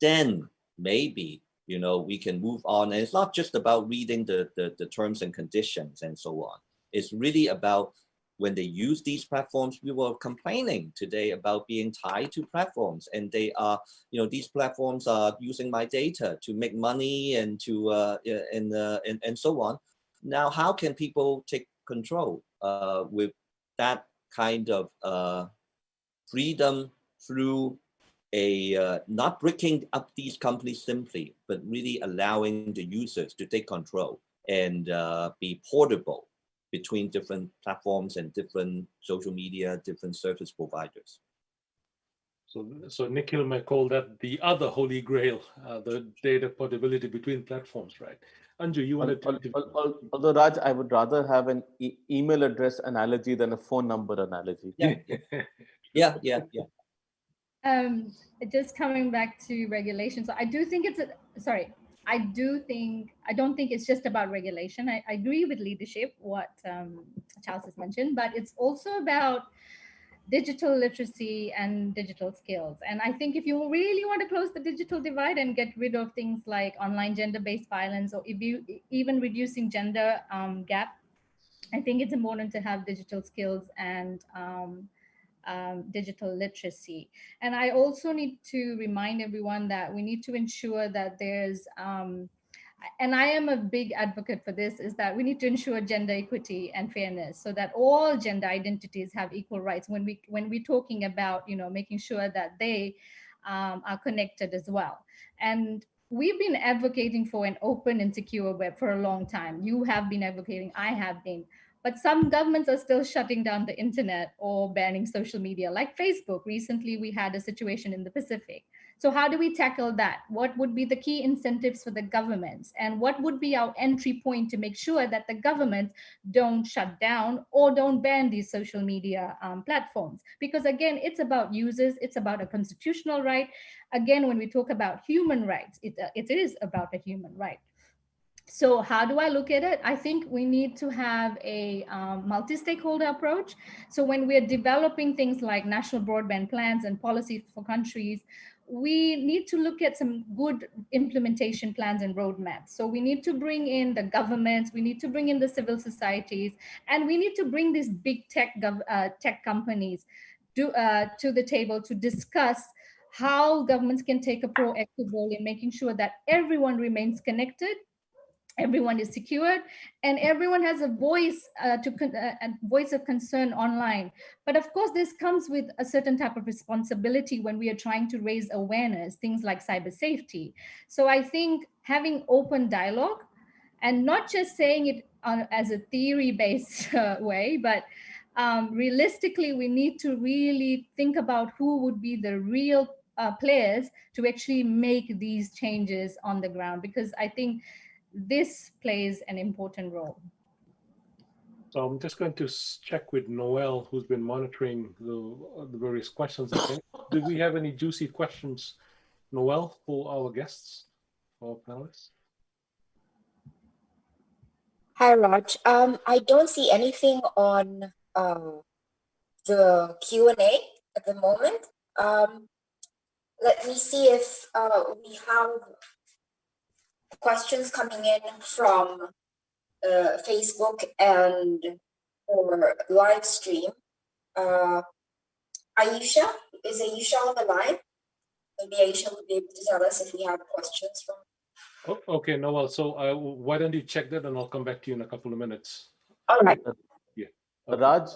then maybe, we can move on. And it's not just about reading the terms and conditions and so on. It's really about when they use these platforms. We were complaining today about being tied to platforms, and they are, these platforms are using my data to make money and to and so on. Now, how can people take control with that kind of freedom through a not breaking up these companies simply, but really allowing the users to take control and be portable between different platforms and different social media, different service providers. So Nikhil may call that the other holy grail, the data portability between platforms, right? Anju, you wanted to... Although Raj, I would rather have an email address analogy than a phone number analogy. Yeah. Just coming back to regulation. So I do think I don't think it's just about regulation. I agree with leadership, what Charles has mentioned, but it's also about digital literacy and digital skills. And I think if you really want to close the digital divide and get rid of things like online gender-based violence, or if you even reducing gender gap, I think it's important to have digital skills and digital literacy. And I also need to remind everyone that we need to ensure that there's, and I am a big advocate for this, is that we need to ensure gender equity and fairness so that all gender identities have equal rights when we're talking about, making sure that they are connected as well. And we've been advocating for an open and secure web for a long time. You have been advocating, I have been. But some governments are still shutting down the internet or banning social media, like Facebook. Recently, we had a situation in the Pacific. So how do we tackle that? What would be the key incentives for the governments? And what would be our entry point to make sure that the governments don't shut down or don't ban these social media platforms? Because again, it's about users, it's about a constitutional right. Again, when we talk about human rights, it is about a human right. So how do I look at it? I think we need to have a multi-stakeholder approach. So when we're developing things like national broadband plans and policies for countries, we need to look at some good implementation plans and roadmaps. So we need to bring in the governments, we need to bring in the civil societies, and we need to bring these big tech companies to the table to discuss how governments can take a proactive role in making sure that everyone remains connected, everyone is secured, and everyone has a voice a voice of concern online. But of course, this comes with a certain type of responsibility when we are trying to raise awareness, things like cyber safety. So I think having open dialogue and not just saying it as a theory-based way, but realistically, we need to really think about who would be the real players to actually make these changes on the ground, because I think this plays an important role. So I'm just going to check with Noel, who's been monitoring the various questions. Do we have any juicy questions, Noel, for our guests or panelists? Hi, Raj. I don't see anything on the Q&A at the moment. Let me see if we have questions coming in from Facebook and or live stream. Aisha, is Aisha on the line? Maybe Aisha would be able to tell us if we have questions from. Oh, okay, Noel. So why don't you check that, and I'll come back to you in a couple of minutes. All right. Yeah. Okay. Raj,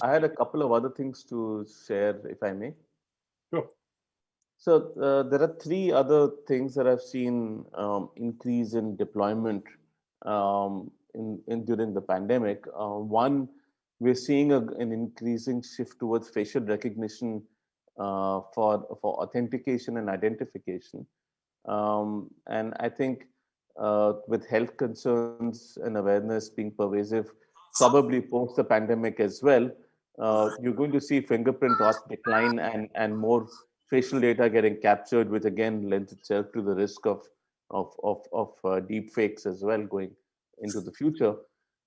I had a couple of other things to share, if I may. Sure. So there are three other things that I've seen increase in deployment during the pandemic. One, we're seeing an increasing shift towards facial recognition for authentication and identification. And I think with health concerns and awareness being pervasive, probably post the pandemic as well, you're going to see fingerprint auth decline and more facial data getting captured, which again lends itself to the risk of deep fakes as well going into the future.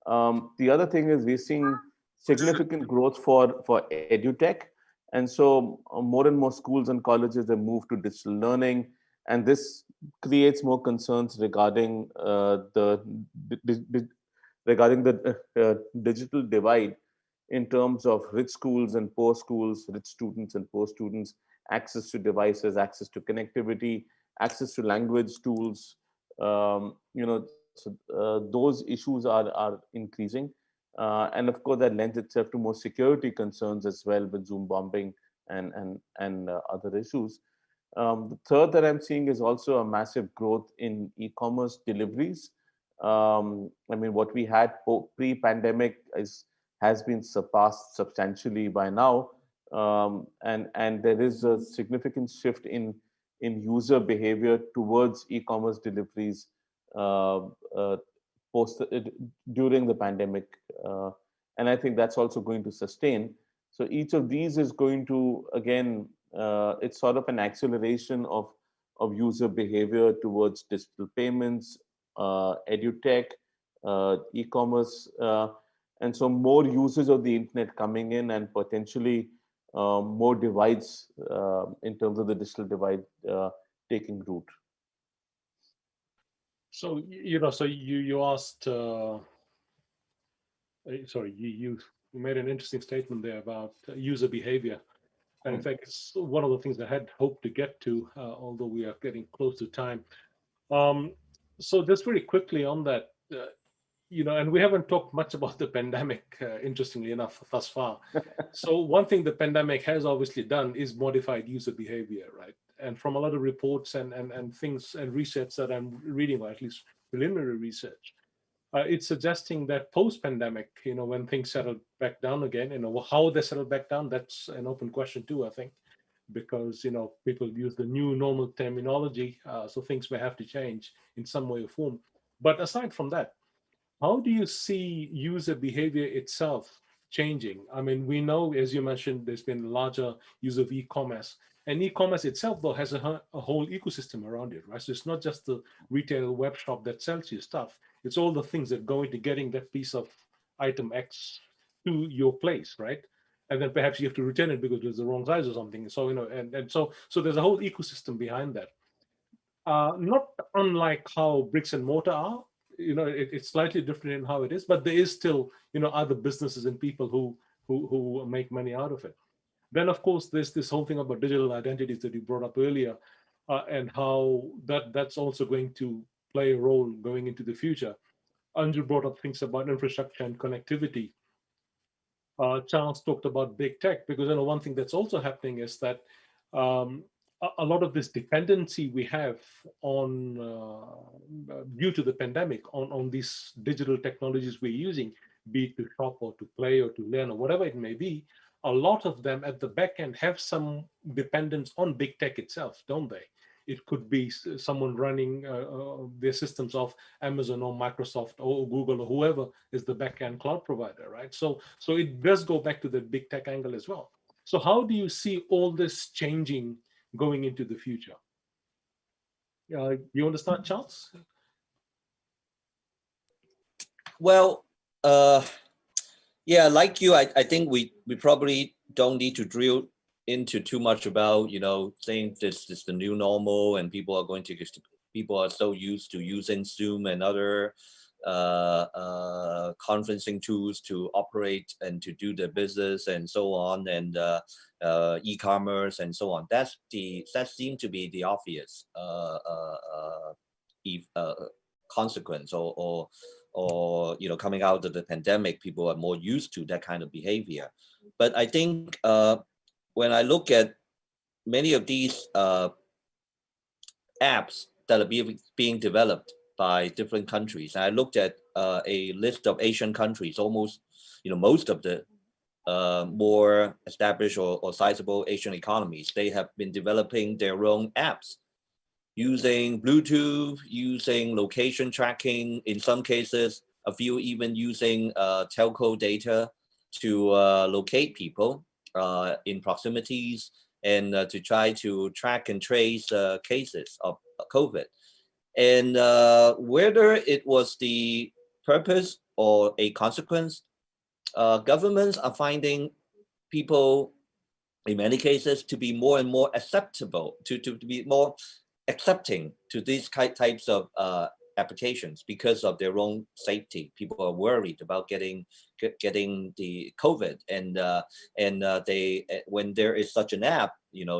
The other thing is we're seeing significant growth for edutech, and so more and more schools and colleges have moved to digital learning, and this creates more concerns regarding the digital divide in terms of rich schools and poor schools, rich students and poor students, access to devices, access to connectivity, access to language tools. Those issues are increasing. And of course, that lends itself to more security concerns as well with Zoom bombing and other issues. The third that I'm seeing is also a massive growth in e-commerce deliveries. I mean, what we had pre-pandemic has been surpassed substantially by now. And there is a significant shift in user behavior towards e-commerce deliveries during the pandemic. And I think that's also going to sustain. So each of these is going to, again, it's sort of an acceleration of user behavior towards digital payments, edutech, e-commerce, and so more users of the internet coming in and potentially more divides in terms of the digital divide taking root. So so you asked. Sorry, you made an interesting statement there about user behavior. And in fact, it's one of the things I had hoped to get to, although we are getting close to time. So just very quickly on that, and we haven't talked much about the pandemic, interestingly enough, thus far. So one thing the pandemic has obviously done is modified user behavior, right? And from a lot of reports and things and research that I'm reading, or at least preliminary research, it's suggesting that post-pandemic, when things settle back down again, how they settle back down, that's an open question too, I think, because, people use the new normal terminology, so things may have to change in some way or form. But aside from that, how do you see user behavior itself changing? I mean, we know, as you mentioned, there's been larger use of e-commerce, and e-commerce itself, though, has a whole ecosystem around it, right? So it's not just the retail web shop that sells you stuff. It's all the things that go into getting that piece of item X to your place, right? And then perhaps you have to return it because it's the wrong size or something. So, so there's a whole ecosystem behind that. Not unlike how bricks and mortar are, it's slightly different in how it is, but there is still, other businesses and people who make money out of it. Then, of course, there's this whole thing about digital identities that you brought up earlier, and how that's also going to play a role going into the future. Anju brought up things about infrastructure and connectivity. Charles talked about big tech, because one thing that's also happening is that a lot of this dependency we have on, due to the pandemic, on these digital technologies we're using, be it to shop or to play or to learn or whatever it may be, a lot of them at the back end have some dependence on big tech itself, don't they? It could be someone running their systems of Amazon or Microsoft or Google or whoever is the back-end cloud provider, right? So it does go back to the big tech angle as well. So how do you see all this changing going into the future? You want to start, Charles? Well, yeah, like you, I think we probably don't need to drill into too much about, saying this is the new normal, and people are so used to using Zoom and other conferencing tools to operate and to do their business and so on, and e-commerce and so on. That seemed to be the obvious consequence, or coming out of the pandemic, people are more used to that kind of behavior. But I think when I look at many of these apps that are being developed by different countries, and I looked at a list of Asian countries, almost, most of the more established or sizable Asian economies, they have been developing their own apps using Bluetooth, using location tracking, in some cases, a few even using telco data to locate people in proximities, and to try to track and trace cases of COVID. And whether it was the purpose or a consequence, governments are finding people, in many cases, to be more and more acceptable, to be more accepting to these types of applications because of their own safety. People are worried about getting the COVID, and they, when there is such an app,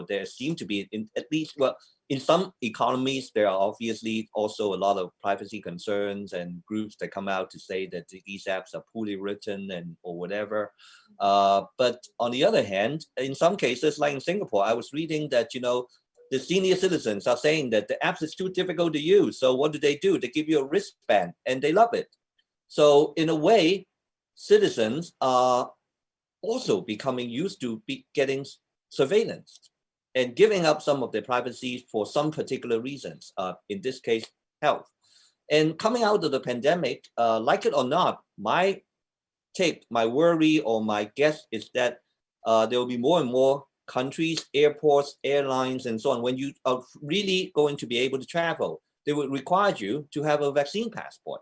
there seem to be, at least, well, in some economies, there are obviously also a lot of privacy concerns and groups that come out to say that these apps are poorly written or whatever. But on the other hand, in some cases, like in Singapore, I was reading that, the senior citizens are saying that the apps is too difficult to use. So what do? They give you a wristband, and they love it. So in a way, citizens are also becoming used to getting surveillance and giving up some of their privacy for some particular reasons, in this case, health. And coming out of the pandemic, like it or not, my worry or my guess is that there will be more and more countries, airports, airlines, and so on. When you are really going to be able to travel, they would require you to have a vaccine passport.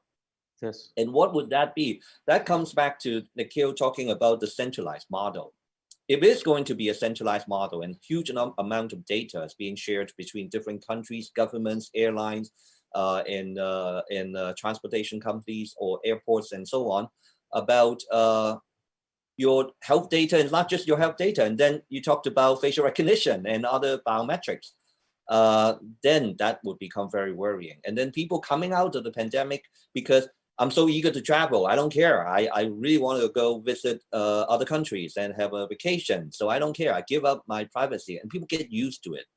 Yes. And what would that be? That comes back to Nikhil talking about the centralized model. If it's going to be a centralized model and huge amount of data is being shared between different countries, governments, airlines, and transportation companies or airports and so on, about your health data, and not just your health data. And then you talked about facial recognition and other biometrics. Then that would become very worrying. And then people coming out of the pandemic, because I'm so eager to travel, I don't care. I really want to go visit other countries and have a vacation. So I don't care. I give up my privacy, and people get used to it.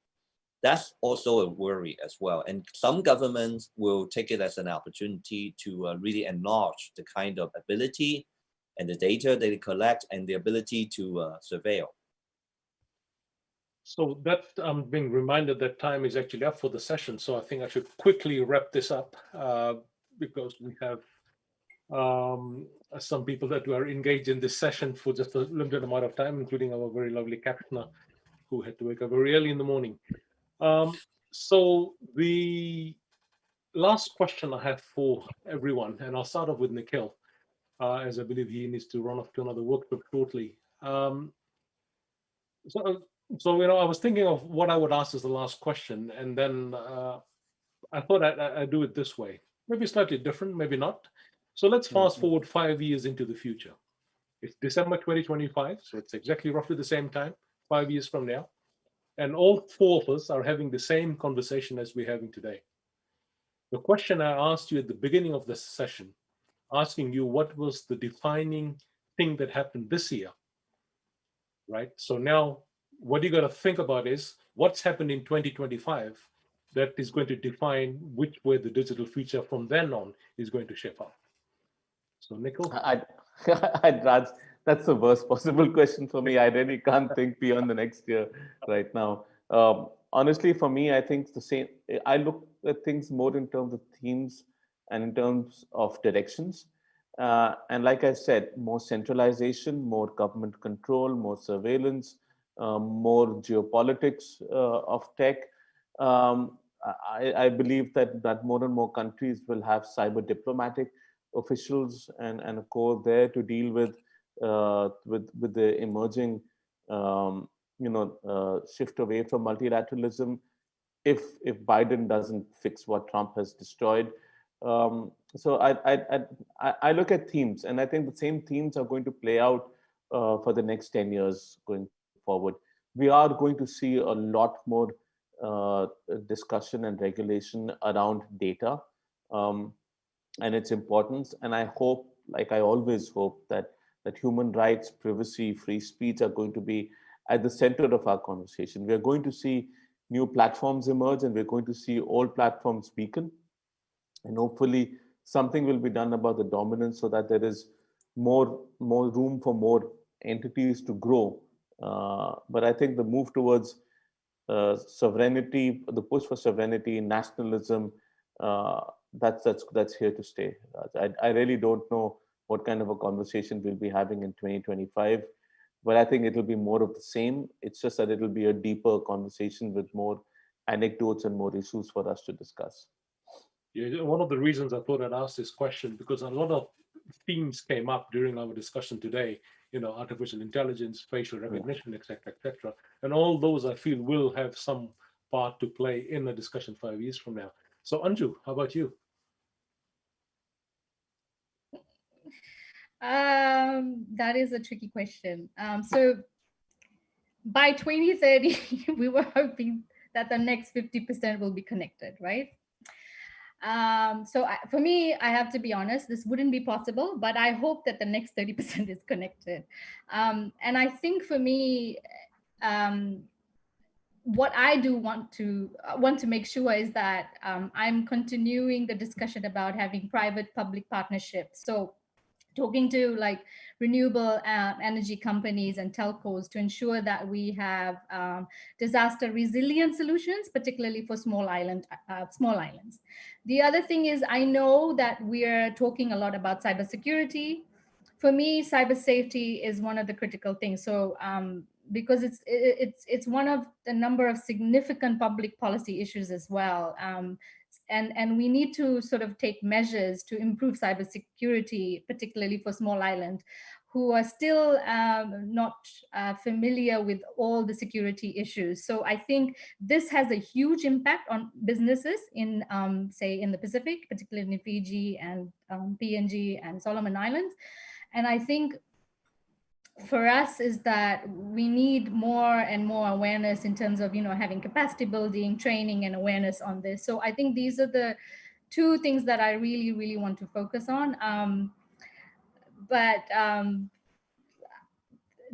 That's also a worry as well. And some governments will take it as an opportunity to really enlarge the kind of ability and the data they collect and the ability to surveil. So that I'm being reminded that time is actually up for the session. So I think I should quickly wrap this up because we have some people that were engaged in this session for just a limited amount of time, including our very lovely captioner who had to wake up very early in the morning. So the last question I have for everyone, and I'll start off with Nikhil, as I believe he needs to run off to another workshop shortly. So I was thinking of what I would ask as the last question, and then I thought I'd do it this way. Maybe slightly different, maybe not. So let's fast forward 5 years into the future. It's December 2025, so it's exactly roughly the same time, 5 years from now. And all four of us are having the same conversation as we're having today. The question I asked you at the beginning of this session, asking you what was the defining thing that happened this year, right? So now what you got to think about is what's happened in 2025 that is going to define which way the digital future from then on is going to shape up. So Nikhil? Raj, that's the worst possible question for me. I really can't think beyond the next year right now. Honestly, for me, I think the same. I look at things more in terms of themes and in terms of directions. And like I said, more centralization, more government control, more surveillance, more geopolitics of tech. I believe that more and more countries will have cyber diplomatic officials and a core there to deal with the emerging shift away from multilateralism if Biden doesn't fix what Trump has destroyed. So I look at themes, and I think the same themes are going to play out for the next 10 years going forward. We are going to see a lot more discussion and regulation around data and its importance. And I hope, like I always hope, that human rights, privacy, free speech are going to be at the center of our conversation. We're going to see new platforms emerge, and we're going to see old platforms weaken. And hopefully something will be done about the dominance so that there is more room for more entities to grow. But I think the move towards sovereignty, the push for sovereignty, nationalism, that's here to stay. I really don't know what kind of a conversation we'll be having in 2025, but I think it'll be more of the same. It's just that it'll be a deeper conversation with more anecdotes and more issues for us to discuss. Yeah, one of the reasons I thought I'd ask this question, because a lot of themes came up during our discussion today, artificial intelligence, facial recognition, et cetera, and all those I feel will have some part to play in the discussion 5 years from now. So Anju, how about you? That is a tricky question. So by 2030, we were hoping that the next 50% will be connected, right? For me, I have to be honest, this wouldn't be possible, but I hope that the next 30% is connected. And I think for me, what I do want to make sure is that I'm continuing the discussion about having private-public partnerships. So talking to like renewable energy companies and telcos to ensure that we have disaster resilient solutions, particularly for small islands. The other thing is, I know that we're talking a lot about cybersecurity. For me, cyber safety is one of the critical things. So because it's one of the number of significant public policy issues as well. And we need to sort of take measures to improve cybersecurity, particularly for small islands who are still not familiar with all the security issues. So I think this has a huge impact on businesses in, say, in the Pacific, particularly in Fiji and PNG and Solomon Islands. And I think for us is that we need more and more awareness in terms of, having capacity building, training, and awareness on this. So I think these are the two things that I really, really want to focus on.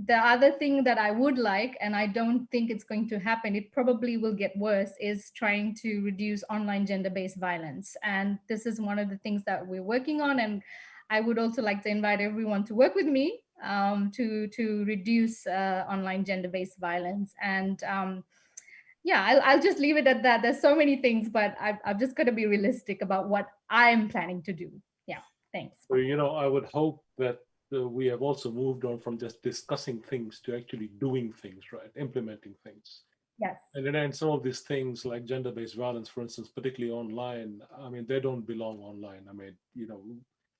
the other thing that I would like, and I don't think it's going to happen, it probably will get worse, is trying to reduce online gender-based violence. And this is one of the things that we're working on. And I would also like to invite everyone to work with me to reduce online gender-based violence. And yeah, I'll just leave it at that. There's so many things, but I've just got to be realistic about what I'm planning to do. Yeah, thanks. So, I would hope that we have also moved on from just discussing things to actually doing things, right? Implementing things. Yes. And then some of these things like gender-based violence, for instance, particularly online, I mean, they don't belong online. I mean,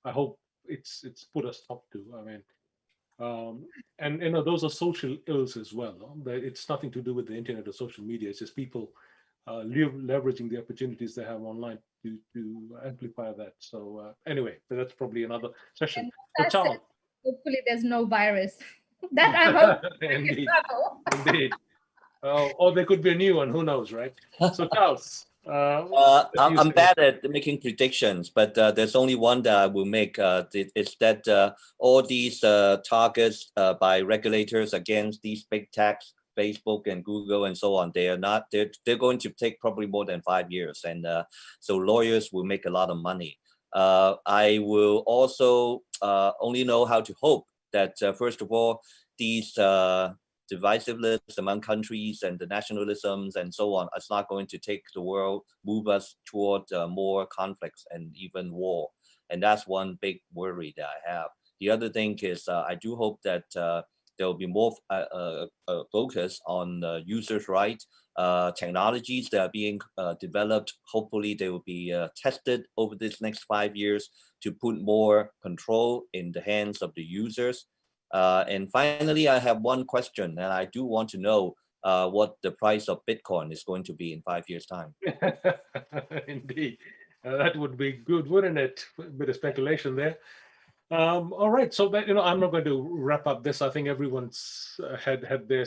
I hope it's put a stop to. I mean, and those are social ills as well. It's nothing to do with the internet or social media. It's just people leveraging the opportunities they have online to amplify that. So anyway, that's probably another session. But Charles, hopefully there's no virus. That I'm hoping. Indeed. Indeed. Or there could be a new one. Who knows, right? So Charles. I'm bad at making predictions, but there's only one that I will make. It's that all these targets by regulators against these big techs, Facebook and Google and so on, they're going to take probably more than 5 years, and so lawyers will make a lot of money. I will also only know how to hope that first of all, these divisiveness among countries and the nationalisms and so on is not going to take the world, move us toward more conflicts and even war. And that's one big worry that I have. The other thing is I do hope that there will be more focus on users' rights, technologies that are being developed. Hopefully they will be tested over this next 5 years to put more control in the hands of the users. And finally, I have one question, and I do want to know what the price of Bitcoin is going to be in 5 years' time. Indeed, that would be good, wouldn't it? A bit of speculation there. All right, so that, I'm not going to wrap up this. I think everyone's had their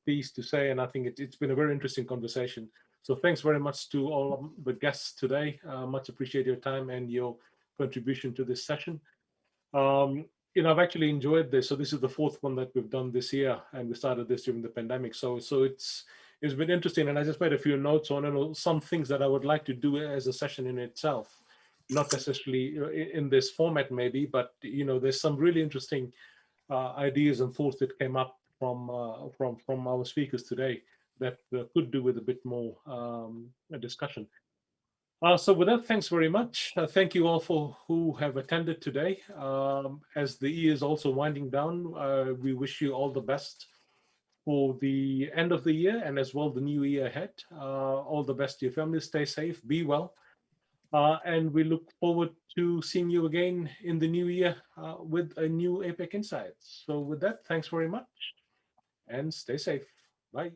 piece to say, and I think it's been a very interesting conversation. So thanks very much to all of the guests today. Much appreciate your time and your contribution to this session. I've actually enjoyed this. So this is the 4th one that we've done this year, and we started this during the pandemic. So it's been interesting, and I just made a few notes on some things that I would like to do as a session in itself, not necessarily in this format maybe, but there's some really interesting ideas and thoughts that came up from our speakers today that could do with a bit more discussion. So with that, thanks very much. Thank you all for who have attended today. As the year is also winding down, we wish you all the best for the end of the year and as well the new year ahead. All the best to your family. Stay safe, be well. And we look forward to seeing you again in the new year with a new APAC Insights. So with that, thanks very much and stay safe. Bye.